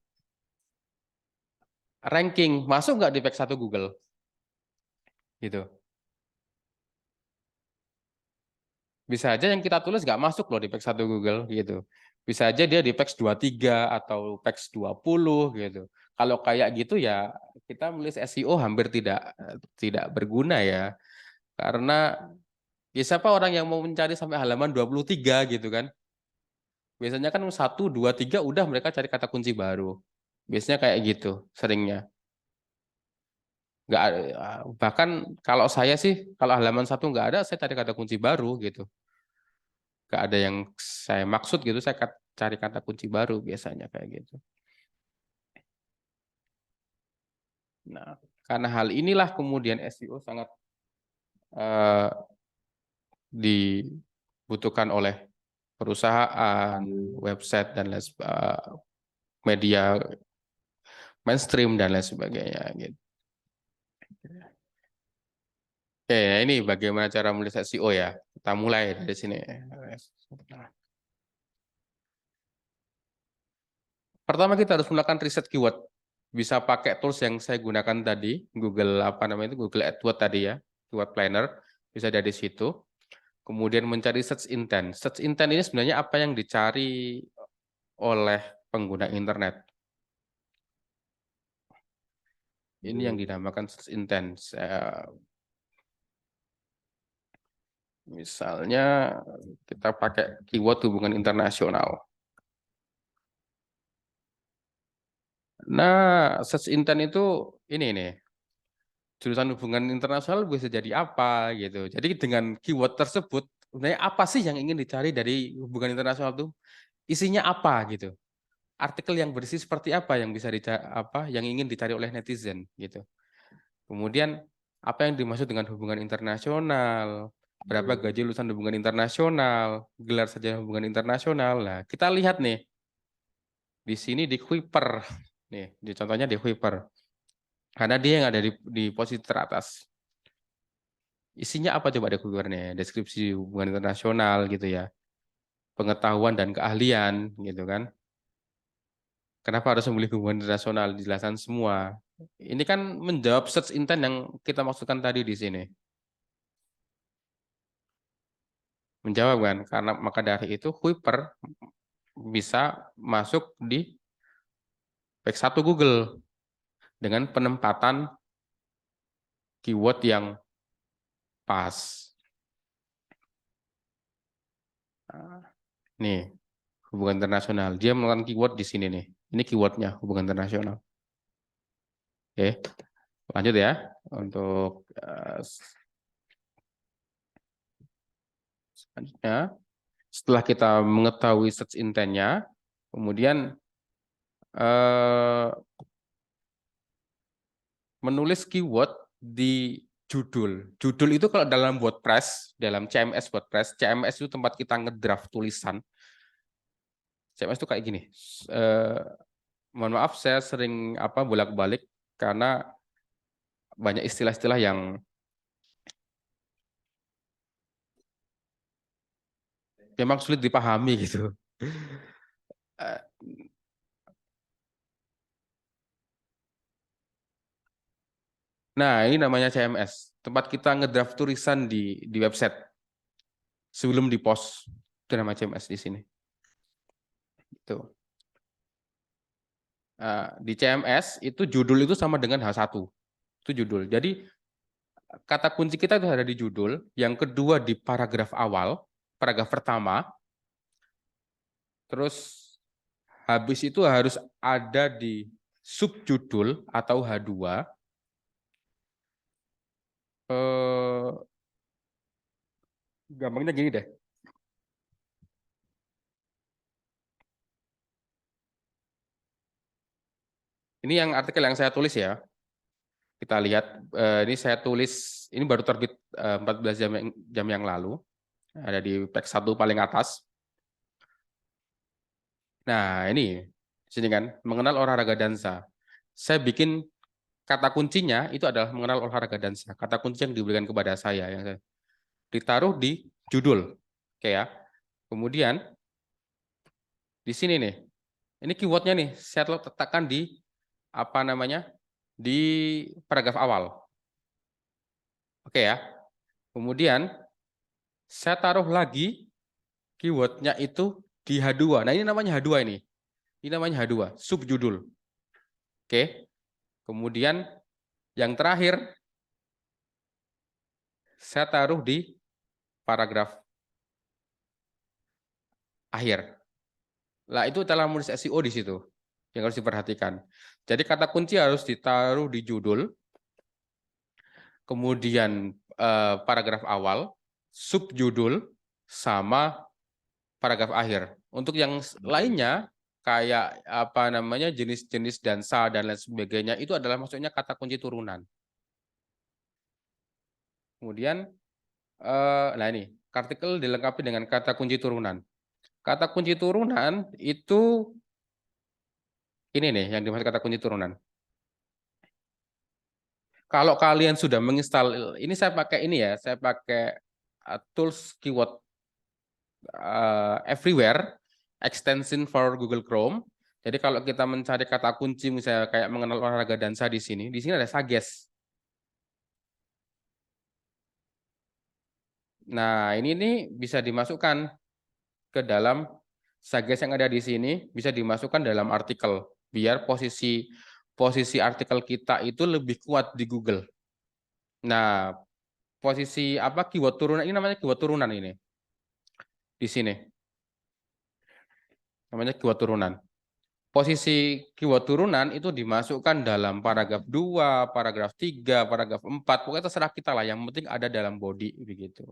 ranking masuk nggak di page 1 Google gitu. Bisa aja yang kita tulis nggak masuk loh di page 1 Google gitu. Bisa aja dia di page 23 atau page 20 gitu. Kalau kayak gitu ya kita menulis SEO hampir tidak berguna ya. Karena ya siapa orang yang mau mencari sampai halaman 23 gitu kan. Biasanya kan 1, 2, 3 udah mereka cari kata kunci baru. Biasanya kayak gitu seringnya. Nggak bahkan kalau saya sih kalau halaman 1 nggak ada saya cari kata kunci baru gitu. Nggak ada yang saya maksud gitu, saya cari kata kunci baru biasanya kayak gitu. Nah, karena hal inilah kemudian SEO sangat eh, dibutuhkan oleh perusahaan, website dan media mainstream dan lain sebagainya. Gitu. Oke, ini bagaimana cara menulis SEO ya. Kita mulai dari sini. Pertama kita harus melakukan riset keyword. Bisa pakai tools yang saya gunakan tadi, Google apa namanya itu Google AdWords tadi ya, Keyword Planner, bisa dari situ. Kemudian mencari search intent. Search intent ini sebenarnya apa yang dicari oleh pengguna internet. Ini yang dinamakan search intent. Misalnya kita pakai keyword hubungan internasional. Nah, search intent itu ini nih. Jurusan hubungan internasional bisa jadi apa gitu. Jadi dengan keyword tersebut, sebenarnya apa sih yang ingin dicari dari hubungan internasional itu? Isinya apa gitu. Artikel yang berisi seperti apa yang bisa yang ingin dicari oleh netizen gitu. Kemudian apa yang dimaksud dengan hubungan internasional? Berapa gaji lulusan hubungan internasional? Gelar sarjana hubungan internasional. Nah, kita lihat nih. Di sini di Kuiper. Nih, di contohnya di Kuiper. Karena dia yang ada di posisi teratas. Isinya apa coba di Kuipernya? Deskripsi hubungan internasional gitu ya. Pengetahuan dan keahlian gitu kan. Kenapa harus memilih hubungan internasional? Dijelasan semua. Ini kan menjawab search intent yang kita maksudkan tadi di sini. Menjawab kan? Karena maka dari itu Kuiper bisa masuk di page 1 Google dengan penempatan keyword yang pas. Nih, hubungan internasional. Dia melakukan keyword di sini nih. Ini keywordnya hubungan internasional. Oke, lanjut ya. Untuk selanjutnya, setelah kita mengetahui search intent-nya, kemudian menulis keyword di judul. Judul itu kalau dalam WordPress, dalam CMS WordPress, CMS itu tempat kita ngedraft tulisan. CMS itu kayak gini. Mohon maaf, saya sering bolak-balik karena banyak istilah-istilah yang memang sulit dipahami gitu. Nah, ini namanya CMS. Tempat kita ngedraft tulisan di website sebelum di post. Itu nama CMS di sini. Itu. Di CMS itu judul itu sama dengan H1. Itu judul. Jadi kata kunci kita itu ada di judul, yang kedua di paragraf awal, paragraf pertama, terus habis itu harus ada di subjudul atau H2. Gampangnya gini deh. Ini yang artikel yang saya tulis ya. Kita lihat, ini saya tulis, ini baru terbit 14 jam yang lalu. Ada di page 1 paling atas. Nah, ini sini kan, mengenal olahraga dansa. Saya bikin kata kuncinya itu adalah mengenal olahraga dansa. Kata kunci yang diberikan kepada saya yang saya ditaruh di judul. Oke ya. Kemudian di sini nih. Ini keywordnya nih, saya letakkan di apa namanya? Di paragraf awal. Oke ya. Kemudian saya taruh lagi keywordnya itu di H2. Nah, ini namanya H2 ini. Ini namanya H2, subjudul. Oke. Kemudian yang terakhir saya taruh di paragraf akhir. Lah itu adalah menulis SEO di situ yang harus diperhatikan. Jadi kata kunci harus ditaruh di judul, kemudian paragraf awal, subjudul, sama paragraf akhir. Untuk yang lainnya kayak apa namanya jenis-jenis dansa dan lain sebagainya itu adalah maksudnya kata kunci turunan. Kemudian nah ini artikel dilengkapi dengan kata kunci turunan. Kata kunci turunan itu ini nih yang dimaksud kata kunci turunan. Kalau kalian sudah menginstal, ini saya pakai ini ya, saya pakai tools keyword everywhere extension for Google Chrome. Jadi kalau kita mencari kata kunci misalnya kayak mengenal olahraga dansa di sini ada Suggest. Nah, ini nih bisa dimasukkan ke dalam Suggest yang ada di sini, bisa dimasukkan dalam artikel biar posisi artikel kita itu lebih kuat di Google. Nah, posisi apa keyword turunan ini namanya keyword turunan ini. Di sini. Namanya keyword turunan. Posisi keyword turunan itu dimasukkan dalam paragraf 2, paragraf 3, paragraf 4, pokoknya terserah kita lah, yang penting ada dalam body begitu.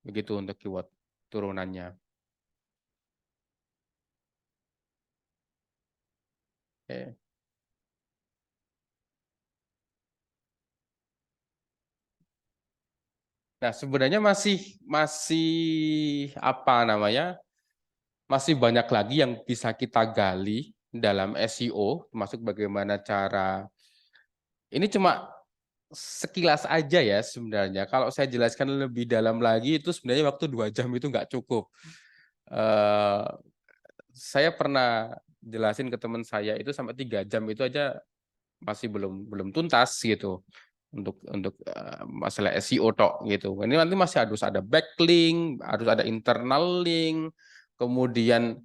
Begitu untuk keyword turunannya. Oke. Nah, sebenarnya masih apa namanya? Masih banyak lagi yang bisa kita gali dalam SEO, termasuk bagaimana cara ini cuma sekilas aja ya sebenarnya. Kalau saya jelaskan lebih dalam lagi itu sebenarnya waktu 2 jam itu nggak cukup. Saya pernah jelasin ke teman saya itu sampai 3 jam itu aja masih belum tuntas gitu untuk masalah SEO tok gitu. Ini nanti masih harus ada backlink, harus ada internal link, kemudian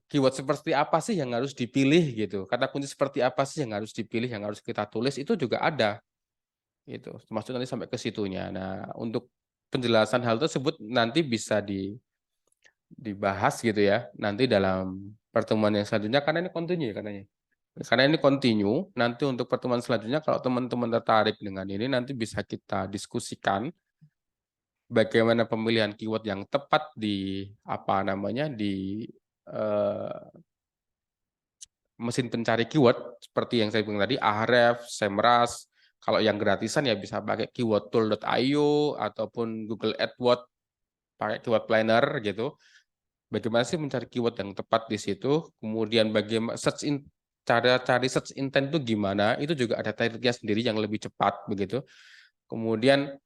keyword seperti apa sih yang harus dipilih gitu. Kata kunci seperti apa sih yang harus dipilih, yang harus kita tulis itu juga ada. Gitu. Termasuk nanti sampai ke situnya. Nah, untuk penjelasan hal tersebut nanti bisa dibahas gitu ya nanti dalam pertemuan yang selanjutnya karena ini continue katanya. Karena ini continue, nanti untuk pertemuan selanjutnya kalau teman-teman tertarik dengan ini nanti bisa kita diskusikan bagaimana pemilihan keyword yang tepat di apa namanya di mesin pencari keyword seperti yang saya bilang tadi Ahref, Semrush. Kalau yang gratisan ya bisa pakai keywordtool.io ataupun Google AdWords pakai keyword planner gitu. Bagaimana sih mencari keyword yang tepat di situ, kemudian bagaimana cara cari search intent itu gimana, itu juga ada tekniknya sendiri yang lebih cepat begitu. Kemudian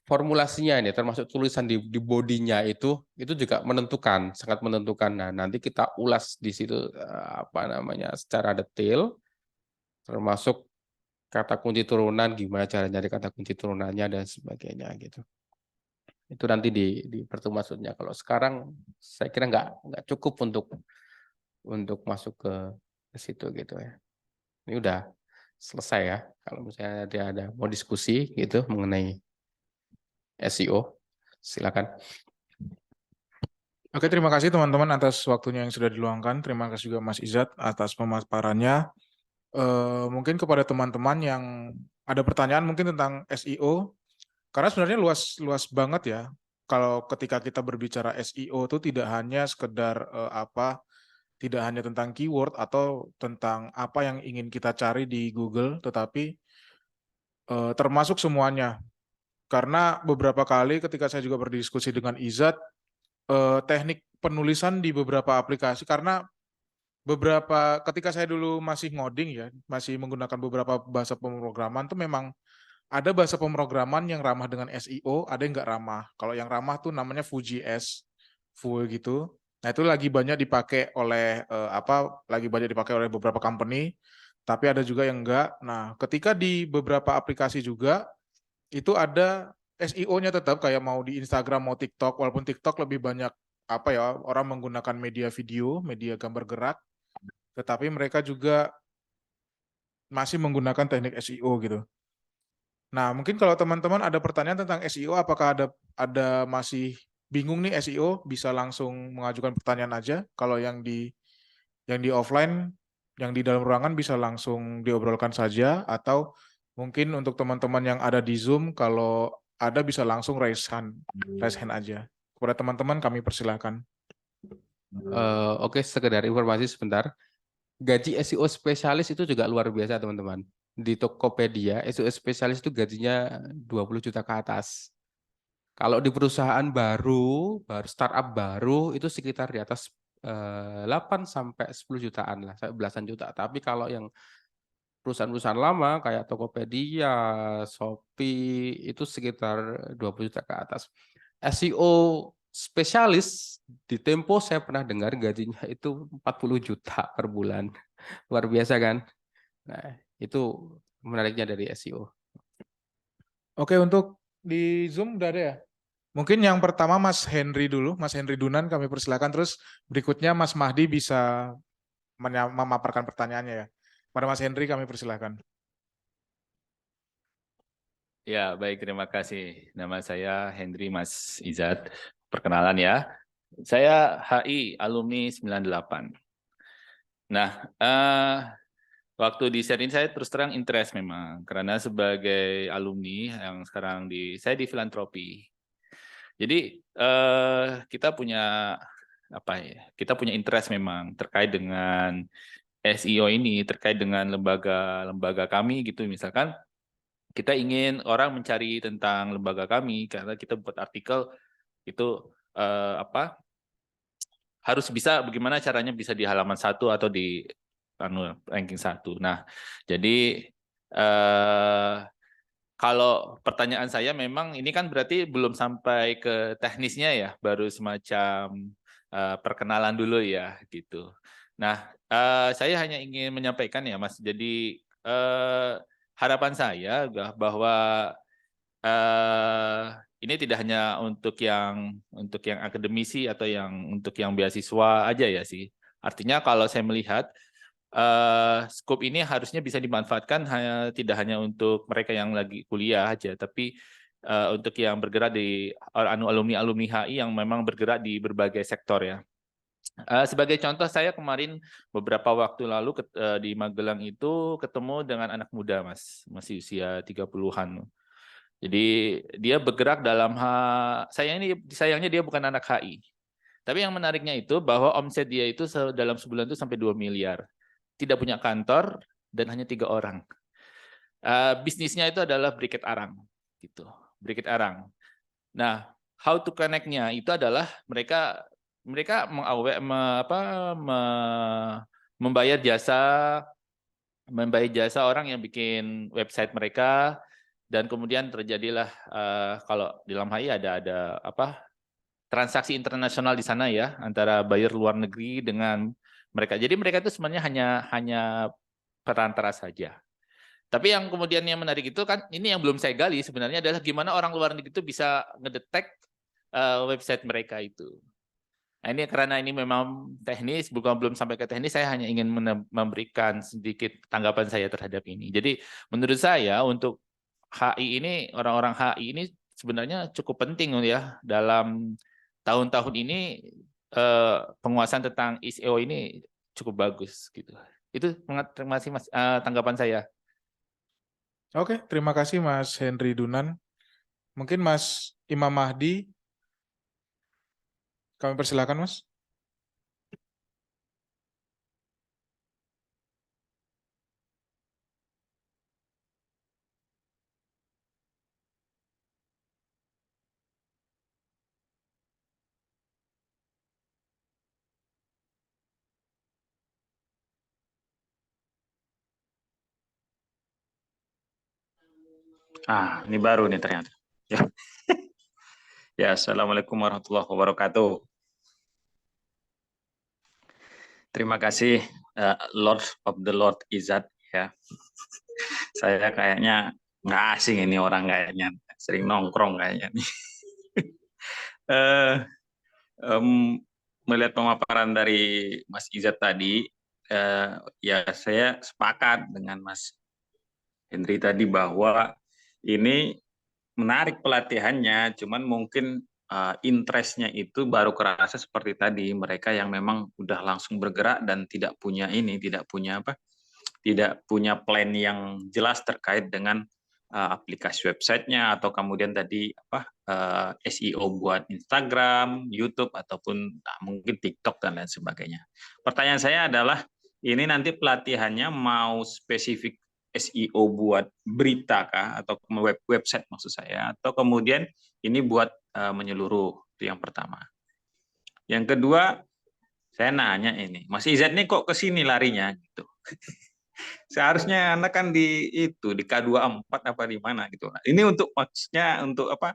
formulasinya ini termasuk tulisan di bodinya itu juga menentukan, sangat menentukan. Nah, nanti kita ulas di situ apa namanya secara detail, termasuk kata kunci turunan, gimana cara nyari kata kunci turunannya dan sebagainya gitu. Itu nanti di pertemuan maksudnya. Kalau sekarang saya kira nggak cukup untuk masuk ke situ gitu ya. Ini udah selesai ya. Kalau misalnya ada mau diskusi gitu mengenai SEO, silakan. Oke, terima kasih teman-teman atas waktunya yang sudah diluangkan. Terima kasih juga Mas Izat atas pemaparannya. Mungkin kepada teman-teman yang ada pertanyaan mungkin tentang SEO, karena sebenarnya luas banget ya. Kalau ketika kita berbicara SEO itu tidak hanya sekedar tidak hanya tentang keyword atau tentang apa yang ingin kita cari di Google, tetapi termasuk semuanya. Karena beberapa kali ketika saya juga berdiskusi dengan Izat, teknik penulisan di beberapa aplikasi, karena ketika saya dulu masih ngoding ya, masih menggunakan beberapa bahasa pemrograman tuh memang ada bahasa pemrograman yang ramah dengan SEO, ada yang nggak ramah. Kalau yang ramah tuh namanya Vue.js, Vue gitu. Nah itu lagi banyak dipakai oleh lagi banyak dipakai oleh beberapa company, tapi ada juga yang enggak. Nah ketika di beberapa aplikasi juga itu ada SEO-nya tetap kayak mau di Instagram mau TikTok, walaupun TikTok lebih banyak orang menggunakan media video, media gambar gerak, tetapi mereka juga masih menggunakan teknik SEO gitu. Nah, mungkin kalau teman-teman ada pertanyaan tentang SEO, apakah ada masih bingung nih SEO, bisa langsung mengajukan pertanyaan aja. Kalau yang di offline, yang di dalam ruangan bisa langsung diobrolkan saja, atau mungkin untuk teman-teman yang ada di Zoom, kalau ada bisa langsung raise hand aja. Kepada teman-teman kami persilahkan. Oke, sekedar informasi sebentar. Gaji SEO spesialis itu juga luar biasa, teman-teman. Di Tokopedia, SEO spesialis itu gajinya 20 juta ke atas. Kalau di perusahaan baru startup baru, itu sekitar di atas 8 sampai 10 jutaan lah, sampai belasan juta. Tapi kalau yang perusahaan-perusahaan lama kayak Tokopedia, Shopee, itu sekitar 20 juta ke atas. SEO spesialis di Tempo saya pernah dengar gajinya itu 40 juta per bulan. Luar biasa kan? Nah, itu menariknya dari SEO. Oke, untuk di Zoom udah ada ya? Mungkin yang pertama Mas Henry dulu, Mas Henry Dunan kami persilakan, terus berikutnya Mas Mahdi bisa memaparkan pertanyaannya ya. Pada Mas Henry kami persilakan. Ya, baik, terima kasih. Nama saya Hendry Mas Izat. Perkenalan ya. Saya HI alumni 98. Nah, waktu di set ini saya terus terang interest memang karena sebagai alumni yang sekarang saya di filantropi. Jadi kita punya apa ya? Kita punya interest memang terkait dengan SEO ini, terkait dengan lembaga kami gitu. Misalkan kita ingin orang mencari tentang lembaga kami karena kita buat artikel itu harus bisa bagaimana caranya bisa di halaman 1 atau di ranking 1. Nah, jadi kalau pertanyaan saya memang ini kan berarti belum sampai ke teknisnya ya, baru semacam perkenalan dulu ya gitu. Nah, saya hanya ingin menyampaikan ya Mas, jadi harapan saya bahwa ini tidak hanya untuk yang akademisi atau untuk yang beasiswa aja ya sih. Artinya kalau saya melihat skop ini harusnya bisa dimanfaatkan tidak hanya untuk mereka yang lagi kuliah aja, tapi untuk yang bergerak di alumni HI yang memang bergerak di berbagai sektor ya. Sebagai contoh, saya kemarin beberapa waktu lalu di Magelang itu ketemu dengan anak muda, Mas, masih usia 30-an. Jadi dia bergerak dalam sayangnya dia bukan anak HI. Tapi yang menariknya itu bahwa omset dia itu dalam sebulan itu sampai 2 miliar. Tidak punya kantor dan hanya 3 orang. Bisnisnya itu adalah briket arang, gitu. Briket arang. Nah, how to connect-nya itu adalah mereka membayar jasa orang yang bikin website mereka, dan kemudian terjadilah kalau di dalam HI ada transaksi internasional di sana ya, antara buyer luar negeri dengan mereka. Jadi mereka itu sebenarnya hanya perantara saja. Tapi yang kemudian yang menarik itu kan, ini yang belum saya gali sebenarnya adalah gimana orang luar negeri itu bisa ngedetek website mereka itu. Nah, ini karena ini memang teknis, belum sampai ke teknis, saya hanya ingin memberikan sedikit tanggapan saya terhadap ini. Jadi menurut saya untuk HI ini, orang-orang HI ini sebenarnya cukup penting ya dalam tahun-tahun ini, penguasaan tentang SEO ini cukup bagus gitu. Itu terima kasih Mas, tanggapan saya. Oke, terima kasih Mas Henry Dunan. Mungkin Mas Imam Mahdi, kami persilakan Mas. Ini baru nih ternyata. Ya, ya, Assalamualaikum warahmatullahi wabarakatuh. Terima kasih Lord of the Lord Izzat ya. Saya kayaknya nggak asing ini orang kayaknya, sering nongkrong kayaknya nih. Melihat pemaparan dari Mas Izzat tadi, ya saya sepakat dengan Mas Henry tadi bahwa ini menarik pelatihannya, cuman mungkin interestnya itu baru kerasa seperti tadi, mereka yang memang udah langsung bergerak dan tidak punya tidak punya plan yang jelas terkait dengan aplikasi websitenya atau kemudian tadi SEO buat Instagram, YouTube ataupun mungkin TikTok dan lain sebagainya. Pertanyaan saya adalah ini nanti pelatihannya mau spesifik SEO buat berita kah atau website maksud saya, atau kemudian ini buat menyeluruh, itu yang pertama. Yang kedua, saya nanya ini, Mas Izzat ini kok kesini larinya gitu? Seharusnya Anda kan di K24 apa di mana gitu. Nah, ini untuk maksudnya untuk apa?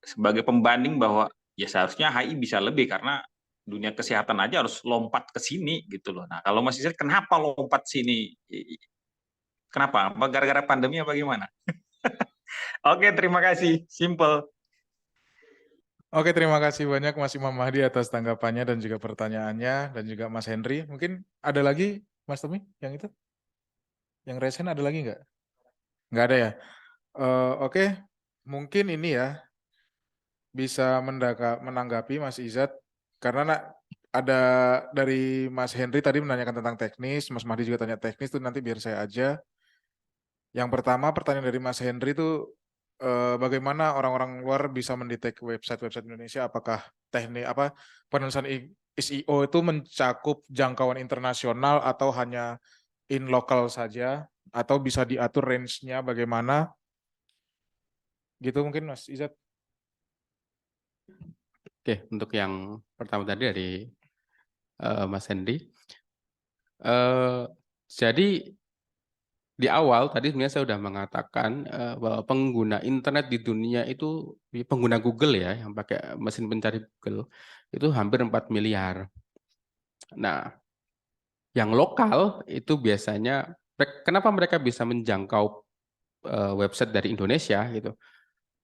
Sebagai pembanding bahwa ya seharusnya HI bisa lebih karena dunia kesehatan aja harus lompat ke sini gitu loh. Nah, kalau Mas Izzat kenapa lompat sini? Kenapa? Apa gara-gara pandemi apa gimana? Oke, terima kasih. Simple. Oke, terima kasih banyak Mas Imam Mahdi atas tanggapannya dan juga pertanyaannya, dan juga Mas Henry. Mungkin ada lagi Mas Tommy yang itu? Yang resen ada lagi nggak? Nggak ada ya? Oke, mungkin ini ya bisa menanggapi Mas Izzat, karena ada dari Mas Henry tadi menanyakan tentang teknis, Mas Mahdi juga tanya teknis, tuh nanti biar saya aja. Yang pertama, pertanyaan dari Mas Henry itu bagaimana orang-orang luar bisa mendetek website-website Indonesia, apakah teknik penulisan SEO itu mencakup jangkauan internasional atau hanya in lokal saja, atau bisa diatur range-nya bagaimana? Gitu mungkin Mas Izzat. Oke, untuk yang pertama tadi dari Mas Hendy. Jadi di awal tadi sebenarnya saya sudah mengatakan bahwa pengguna internet di dunia itu, pengguna Google ya, yang pakai mesin pencari Google, itu hampir 4 miliar. Nah, yang lokal itu biasanya, kenapa mereka bisa menjangkau website dari Indonesia gitu?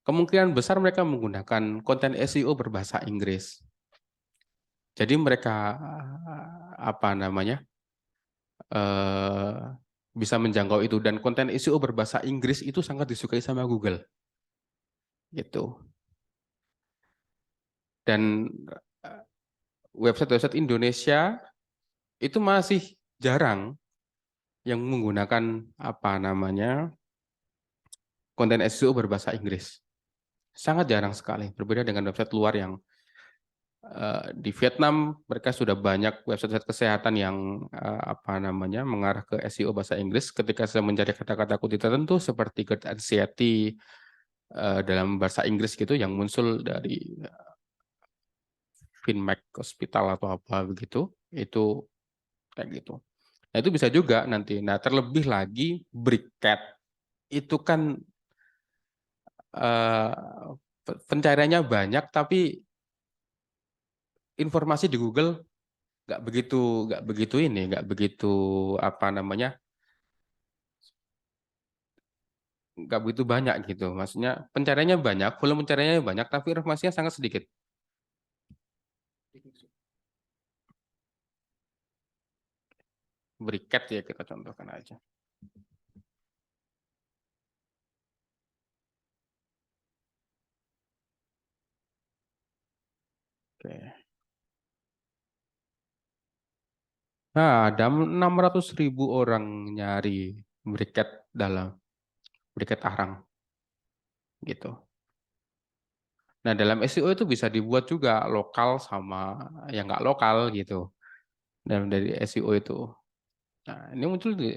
Kemungkinan besar mereka menggunakan konten SEO berbahasa Inggris. Jadi mereka bisa menjangkau itu, dan konten SEO berbahasa Inggris itu sangat disukai sama Google. Gitu. Dan website-website Indonesia itu masih jarang yang menggunakan konten SEO berbahasa Inggris. Sangat jarang sekali, berbeda dengan website luar yang di Vietnam mereka sudah banyak website kesehatan yang mengarah ke SEO bahasa Inggris. Ketika saya mencari kata-kata kunci tertentu seperti GERD anxiety dalam bahasa Inggris gitu, yang muncul dari Finmac Hospital atau apa begitu, itu kayak gitu. Nah, itu bisa juga nanti. Nah, terlebih lagi Brickcat itu kan pencariannya banyak, tapi informasi di Google nggak begitu nggak begitu banyak gitu. Maksudnya pencariannya banyak, volume pencariannya banyak, tapi informasinya sangat sedikit. Briket ya kita contohkan aja. Oke. Nah, ada 600.000 orang nyari briket dalam briket arang gitu. Nah, dalam SEO itu bisa dibuat juga lokal sama yang nggak lokal gitu. Dalam dari SEO itu. Nah, ini muncul di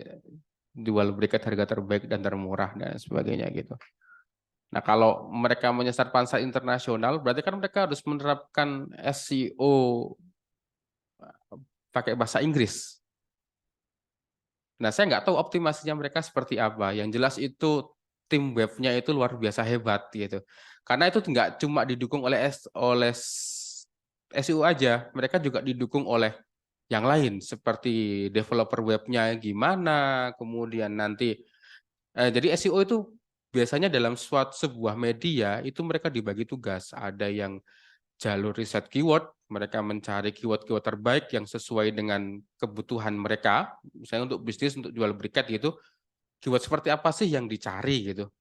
jual briket harga terbaik dan termurah dan sebagainya gitu. Nah, kalau mereka menyasar pasar internasional, berarti kan mereka harus menerapkan SEO pakai bahasa Inggris. Nah, saya nggak tahu optimasinya mereka seperti apa. Yang jelas itu tim webnya itu luar biasa hebat gitu. Karena itu nggak cuma didukung oleh SEO aja, mereka juga didukung oleh yang lain seperti developer webnya gimana, kemudian nanti jadi SEO itu biasanya dalam sebuah media itu mereka dibagi tugas. Ada yang jalur riset keyword, mereka mencari keyword-keyword terbaik yang sesuai dengan kebutuhan mereka. Misalnya untuk bisnis, untuk jual briket gitu, keyword seperti apa sih yang dicari gitu.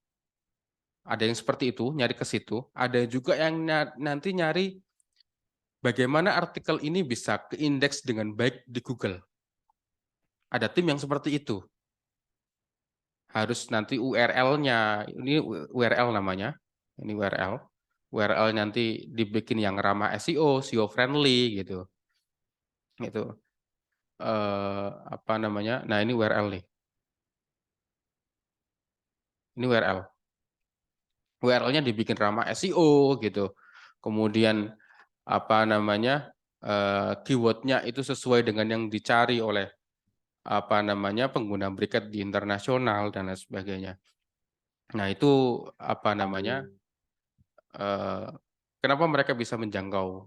Ada yang seperti itu, nyari ke situ. Ada juga yang nanti nyari bagaimana artikel ini bisa keindeks dengan baik di Google. Ada tim yang seperti itu. Harus nanti URL-nya, ini URL namanya, ini URL. URL nanti dibikin yang ramah SEO friendly gitu. Gitu. Apa namanya? Nah, ini URL nih. Ini URL. URL-nya dibikin ramah SEO gitu. Kemudian apa namanya? Keyword-nya itu sesuai dengan yang dicari oleh apa namanya pengguna briket di internasional dan lain sebagainya. Nah, itu apa namanya? Kenapa mereka bisa menjangkau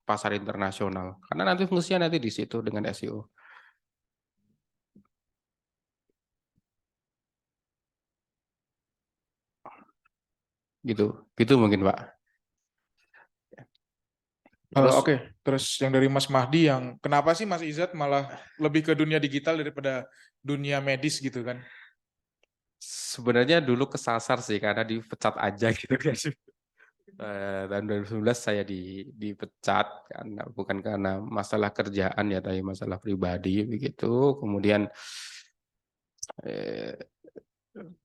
pasar internasional? Karena nanti fungsinya nanti di situ dengan SEO. Gitu mungkin Pak. Terus Oke, terus yang dari Mas Mahdi yang kenapa sih Mas Izzat malah lebih ke dunia digital daripada dunia medis gitu kan? sebenarnya dulu kesasar sih karena dipecat aja gitu kan. Tahun 2019 saya dipecat karena bukan karena masalah kerjaan ya, tapi masalah pribadi begitu. Kemudian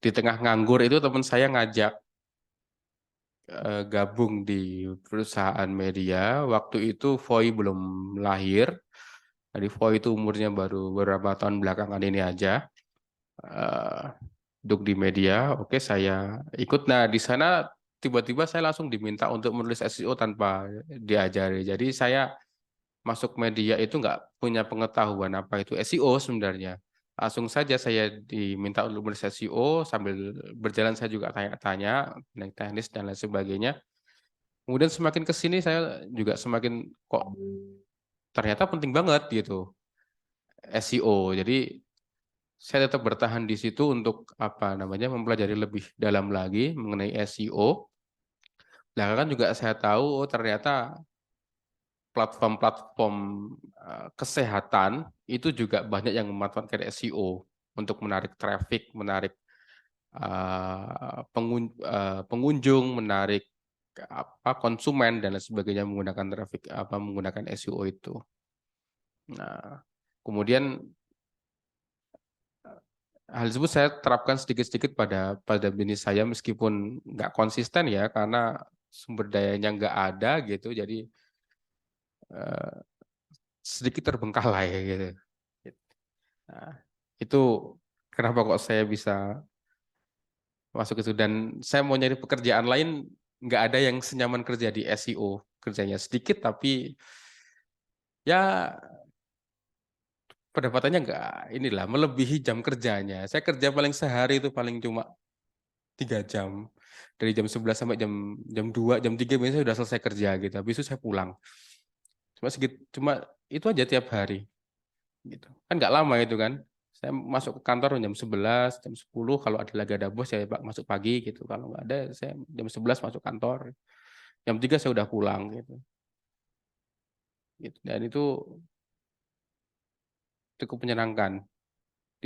di tengah nganggur itu teman saya ngajak gabung di perusahaan media. Waktu itu Voi belum lahir. Jadi Voi itu umurnya baru beberapa tahun belakangan ini aja. Duduk di media, oke saya ikut. Nah di sana tiba-tiba saya langsung diminta untuk menulis SEO tanpa diajari. Jadi saya masuk media itu nggak punya pengetahuan apa itu SEO sebenarnya. Langsung saja saya diminta untuk menulis SEO, sambil berjalan saya juga tanya-tanya tentang teknis dan lain sebagainya. Kemudian semakin ke sini saya juga semakin kok ternyata penting banget gitu SEO. Jadi saya tetap bertahan di situ untuk apa namanya mempelajari lebih dalam lagi mengenai SEO. Belakangan juga saya tahu oh ternyata platform-platform kesehatan itu juga banyak yang memanfaatkan SEO untuk menarik traffic, menarik pengunjung, menarik konsumen dan lain sebagainya menggunakan traffic menggunakan SEO itu. Nah, kemudian hal tersebut saya terapkan sedikit-sedikit pada bisnis saya meskipun nggak konsisten ya karena sumber dayanya nggak ada gitu, jadi sedikit terbengkalai gitu. Nah, itu kenapa kok saya bisa masuk itu, dan saya mau nyari pekerjaan lain nggak ada yang senyaman kerja di SEO, kerjanya sedikit tapi ya pendapatannya nggak inilah melebihi jam kerjanya. Saya kerja paling sehari itu paling cuma 3 jam. Dari jam 11 sampai jam 2, jam 3 biasanya sudah selesai kerja gitu. Habis itu saya pulang. Cuma itu aja tiap hari. Gitu. Kan nggak lama itu kan. Saya masuk ke kantor jam 11, jam 10, kalau lagi ada bos saya masuk pagi gitu. Kalau nggak ada saya jam 11 masuk kantor. Jam 3 saya udah pulang gitu. Dan itu cukup menyenangkan.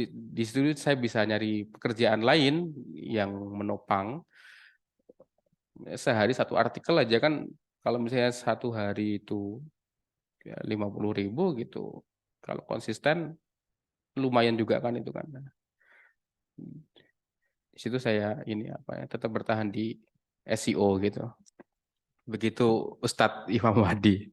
Di situ saya bisa nyari pekerjaan lain yang menopang. Sehari satu artikel aja kan, kalau misalnya satu hari itu ya 50.000 gitu. Kalau konsisten lumayan juga kan itu kan. Di situ saya tetap bertahan di SEO gitu. Begitu Ustadz Imam Wadi.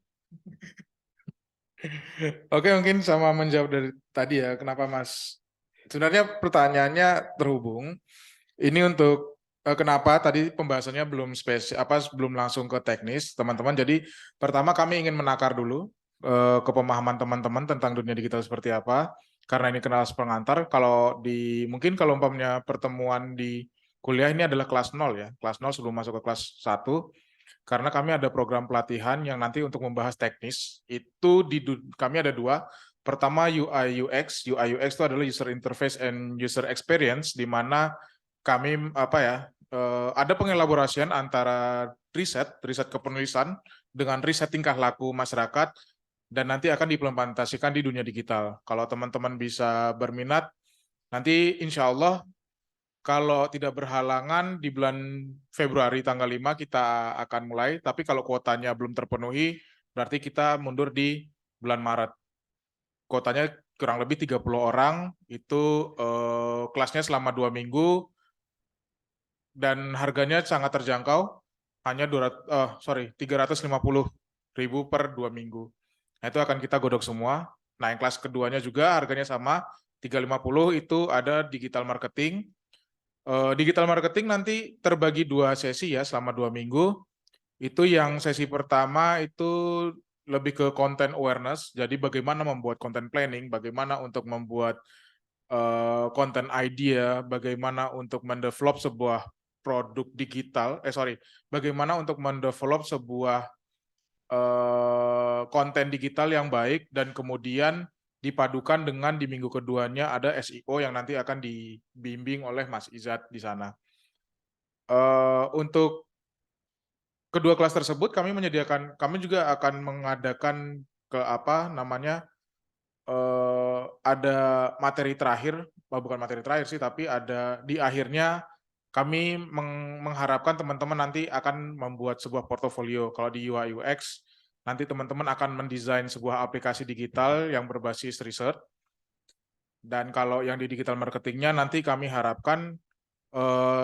Oke, mungkin sama menjawab dari tadi ya, kenapa Mas? Sebenarnya pertanyaannya terhubung. Ini untuk kenapa tadi pembahasannya belum langsung ke teknis, teman-teman. Jadi pertama kami ingin menakar dulu ke pemahaman teman-teman tentang dunia digital seperti apa. Karena ini kenal pengantar. Mungkin kalau umpamanya pertemuan di kuliah ini adalah kelas 0 ya, kelas 0 sebelum masuk ke kelas 1. Karena kami ada program pelatihan yang nanti untuk membahas teknis, kami ada 2. Pertama UI UX itu adalah user interface and user experience, di mana kami ada pengelaborasian antara riset kepenulisan dengan riset tingkah laku masyarakat, dan nanti akan diimplementasikan di dunia digital. Kalau teman-teman bisa berminat, nanti insya Allah kalau tidak berhalangan di bulan Februari tanggal 5 kita akan mulai, tapi kalau kuotanya belum terpenuhi, berarti kita mundur di bulan Maret. Kuotanya kurang lebih 30 orang, itu kelasnya selama 2 minggu, dan harganya sangat terjangkau, hanya 350.000 per 2 minggu. Nah, itu akan kita godok semua. Nah, yang kelas keduanya juga harganya sama, 350, itu ada digital marketing. Digital marketing nanti terbagi 2 sesi ya selama 2 minggu. Itu yang sesi pertama itu lebih ke content awareness. Jadi bagaimana membuat content planning, bagaimana untuk membuat content idea, bagaimana untuk mendevelop sebuah produk digital, bagaimana untuk mendevelop sebuah konten digital yang baik, dan kemudian dipadukan dengan di minggu keduanya ada SEO yang nanti akan dibimbing oleh Mas Izzat di sana. Untuk kedua kelas tersebut kami juga akan mengadakan ada materi terakhir, bukan materi terakhir sih, tapi ada di akhirnya kami mengharapkan teman-teman nanti akan membuat sebuah portofolio. Kalau di UI UX, nanti teman-teman akan mendesain sebuah aplikasi digital yang berbasis riset. Dan kalau yang di digital marketingnya, nanti kami harapkan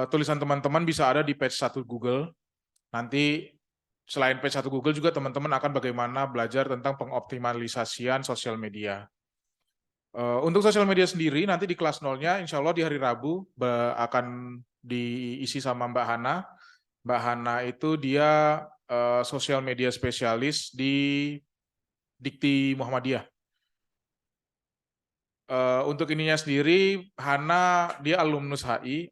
tulisan teman-teman bisa ada di page 1 Google. Nanti selain page 1 Google juga teman-teman akan bagaimana belajar tentang pengoptimalisasian sosial media. Untuk sosial media sendiri, nanti di kelas 0-nya, insya Allah di hari Rabu akan diisi sama Mbak Hana. Mbak Hana itu dia sosial media spesialis di Dikti Muhammadiyah. Untuk ininya sendiri, Hana dia alumnus HI,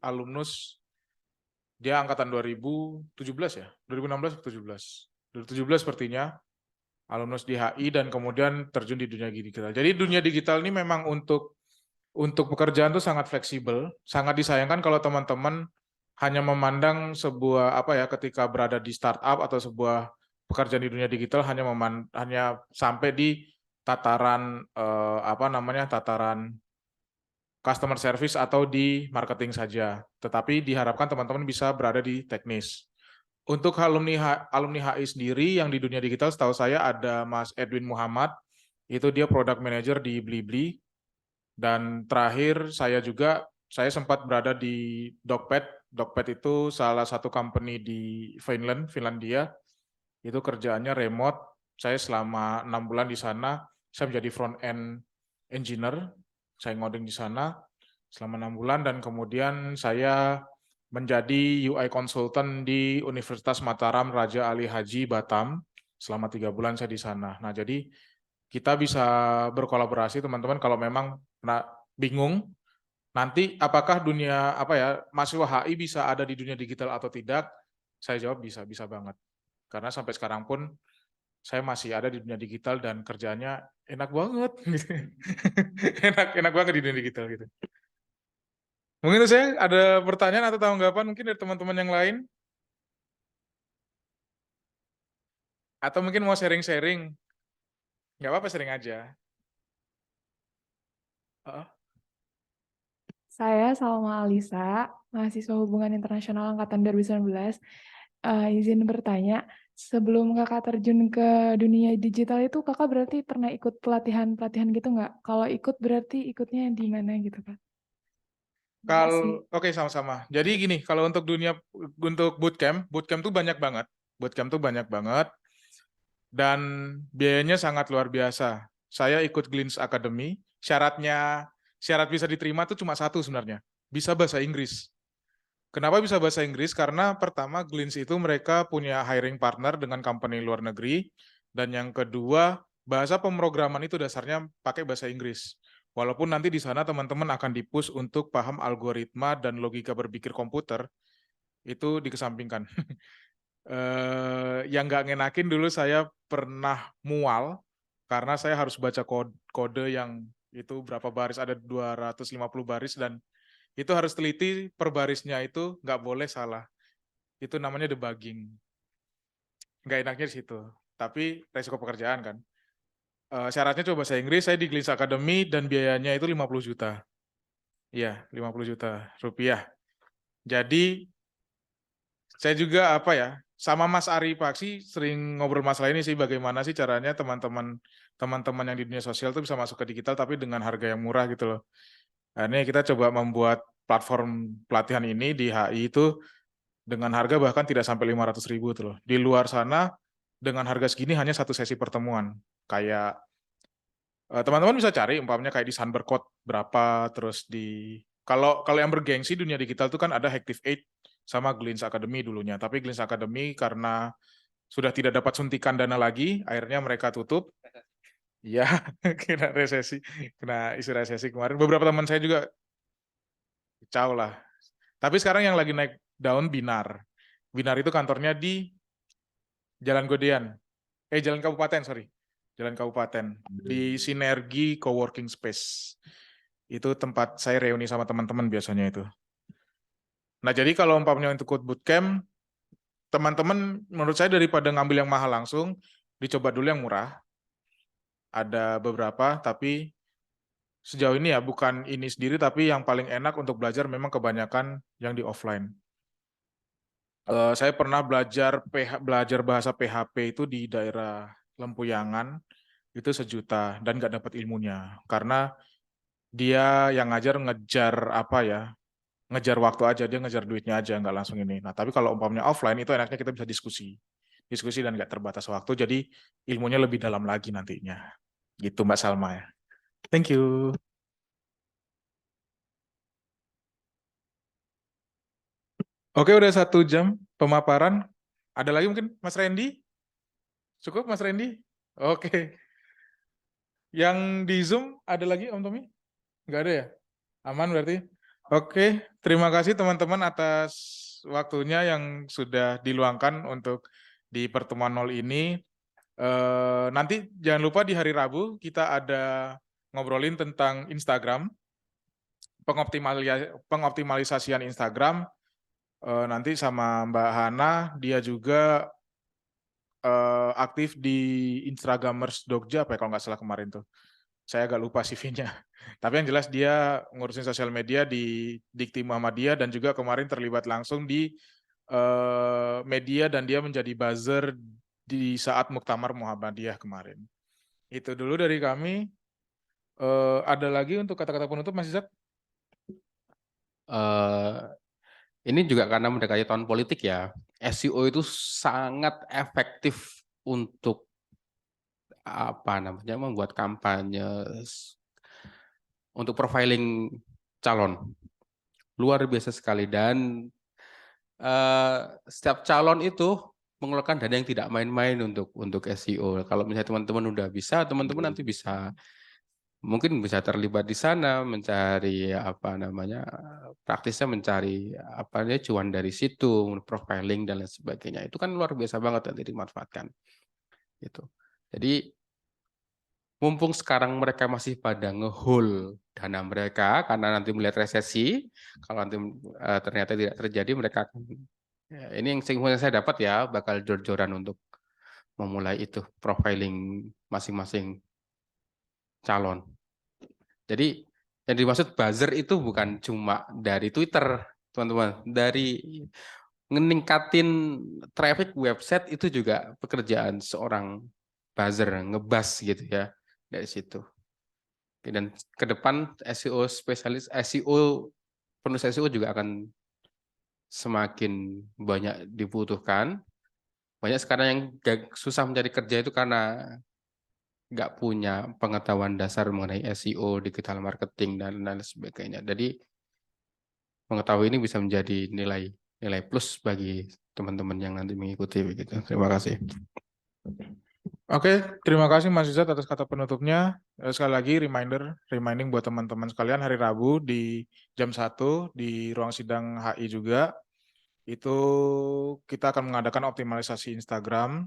dia angkatan 2017 ya, 2016 atau 2017? 2017 sepertinya, alumnus di HI dan kemudian terjun di dunia digital. Jadi dunia digital ini memang untuk pekerjaan itu sangat fleksibel, sangat disayangkan kalau teman-teman hanya memandang sebuah ketika berada di startup atau sebuah pekerjaan di dunia digital hanya sampai di tataran tataran customer service atau di marketing saja. Tetapi diharapkan teman-teman bisa berada di teknis. Untuk alumni HI sendiri yang di dunia digital, setahu saya ada Mas Edwin Muhammad, itu dia product manager di Blibli. Dan terakhir saya sempat berada di Dokped. Dokped itu salah satu company di Finlandia. Itu kerjaannya remote. Saya selama 6 bulan di sana, saya menjadi front end engineer. Saya ngoding di sana selama 6 bulan, dan kemudian saya menjadi UI consultant di Universitas Mataram Raja Ali Haji Batam selama 3 bulan saya di sana. Nah, jadi kita bisa berkolaborasi teman-teman kalau memang bingung nanti apakah dunia mahasiswa HI bisa ada di dunia digital atau tidak. Saya jawab bisa banget. Karena sampai sekarang pun saya masih ada di dunia digital dan kerjanya enak banget gitu. Enak banget di dunia digital gitu. Mungkin itu saya ada pertanyaan atau tanggapan mungkin dari teman-teman yang lain, atau mungkin mau sharing-sharing, nggak apa-apa, sharing aja. Saya Salma Alisa, mahasiswa Hubungan Internasional Angkatan 2019. Izin bertanya, sebelum kakak terjun ke dunia digital itu kakak berarti pernah ikut pelatihan-pelatihan gitu nggak? Kalau ikut berarti ikutnya di mana gitu Kak? Terima kasih. Oke, sama-sama. Jadi gini, kalau untuk bootcamp tuh banyak banget. Bootcamp tuh banyak banget dan biayanya sangat luar biasa. Saya ikut Glints Academy, syarat bisa diterima tuh cuma satu sebenarnya, bisa bahasa Inggris. Kenapa bisa bahasa Inggris? Karena pertama Glints itu mereka punya hiring partner dengan company luar negeri, dan yang kedua bahasa pemrograman itu dasarnya pakai bahasa Inggris. Walaupun nanti di sana teman-teman akan dipush untuk paham algoritma dan logika berpikir komputer, itu dikesampingkan. Yang nggak ngenakin dulu saya pernah mual karena saya harus baca kode yang itu berapa baris, ada 250 baris, dan itu harus teliti per barisnya, itu nggak boleh salah. Itu namanya debugging. Nggak enaknya di situ. Tapi resiko pekerjaan kan. Syaratnya coba bahasa Inggris, saya di Glints Academy dan biayanya itu 50 juta. Iya, 50 juta rupiah. Jadi saya juga sama Mas Ari Paksi sering ngobrol masalah ini sih, bagaimana sih caranya teman-teman yang di dunia sosial tuh bisa masuk ke digital tapi dengan harga yang murah gitu loh. Nah, ini kita coba membuat platform pelatihan ini di HI itu dengan harga bahkan tidak sampai 500.000 tuh loh. Di luar sana dengan harga segini hanya satu sesi pertemuan. Kayak teman-teman bisa cari umpamanya kayak di Sunbird Code berapa, terus di kalau yang bergengsi dunia digital itu kan ada Hactive 8 sama Glints Academy dulunya. Tapi Glints Academy karena sudah tidak dapat suntikan dana lagi, akhirnya mereka tutup. Iya, kena isu resesi kemarin. Beberapa teman saya juga kacau lah. Tapi sekarang yang lagi naik daun Binar. Binar itu kantornya di Jalan Godean. Jalan Kabupaten, sorry. Jalan Kabupaten. Di Sinergi Coworking Space. Itu tempat saya reuni sama teman-teman biasanya itu. Nah, jadi kalau umpamanya untuk ikut bootcamp, teman-teman menurut saya daripada ngambil yang mahal langsung, dicoba dulu yang murah. Ada beberapa, tapi sejauh ini ya bukan ini sendiri, tapi yang paling enak untuk belajar memang kebanyakan yang di offline. Saya pernah belajar bahasa PHP itu di daerah Lempuyangan, itu 1 juta dan nggak dapat ilmunya karena dia yang ngajar ngejar waktu aja, dia ngejar duitnya aja, nggak langsung ini. Nah, tapi kalau umpamanya offline itu enaknya kita bisa diskusi dan nggak terbatas waktu, jadi ilmunya lebih dalam lagi nantinya. Gitu Mbak Salma ya. Thank you. Oke, udah 1 jam pemaparan. Ada lagi mungkin Mas Randy? Cukup Mas Randy? Oke. Yang di Zoom ada lagi Om Tommy? Nggak ada ya? Aman berarti? Oke, terima kasih teman-teman atas waktunya yang sudah diluangkan untuk di pertemuan 0 ini. Nanti jangan lupa di hari Rabu kita ada ngobrolin tentang Instagram, pengoptimalisasian Instagram. Nanti sama Mbak Hana, dia juga aktif di Instagramers Jogja apa ya kalau nggak salah kemarin tuh. Saya agak lupa CV-nya. Tapi yang jelas dia ngurusin sosial media di Dikti Muhammadiyah dan juga kemarin terlibat langsung di media dan dia menjadi buzzer di saat Muktamar Muhammadiyah kemarin. Itu dulu dari kami. Ada lagi untuk kata-kata penutup Mas Izat? Ini juga karena mendekati tahun politik ya. SEO itu sangat efektif untuk membuat kampanye, untuk profiling calon. Luar biasa sekali, dan setiap calon itu mengeluarkan dana yang tidak main-main untuk SEO. Kalau misalnya teman-teman udah bisa, teman-teman nanti mungkin bisa terlibat di sana, mencari praktisnya mencari cuan dari situ, profiling dan lain sebagainya. Itu kan luar biasa banget nanti dimanfaatkan. Gitu. Jadi mumpung sekarang mereka masih pada ngehold dana mereka karena nanti melihat resesi, kalau nanti ternyata tidak terjadi, mereka akan, ya, ini yang saya dapat ya, bakal jor-joran untuk memulai itu profiling masing-masing calon. Jadi yang dimaksud buzzer itu bukan cuma dari Twitter, teman-teman, dari meningkatin traffic website itu juga pekerjaan seorang buzzer, ngebuzz gitu ya dari situ. Dan ke depan SEO spesialis, SEO, penulis SEO juga akan semakin banyak dibutuhkan. Banyak sekarang yang susah mencari kerja itu karena nggak punya pengetahuan dasar mengenai SEO, digital marketing, dan lain sebagainya. Jadi pengetahuan ini bisa menjadi nilai plus bagi teman-teman yang nanti mengikuti begitu. Terima kasih. Oke, terima kasih Mas Izzat atas kata penutupnya. Sekali lagi reminding buat teman-teman sekalian, hari Rabu di jam 1 di ruang sidang HI juga, itu kita akan mengadakan optimalisasi Instagram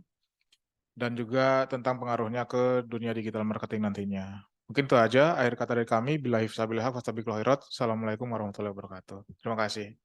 dan juga tentang pengaruhnya ke dunia digital marketing nantinya. Mungkin itu aja akhir kata dari kami. Billahi fisabilillah, fastabiqul khairat. Assalamualaikum warahmatullahi wabarakatuh. Terima kasih.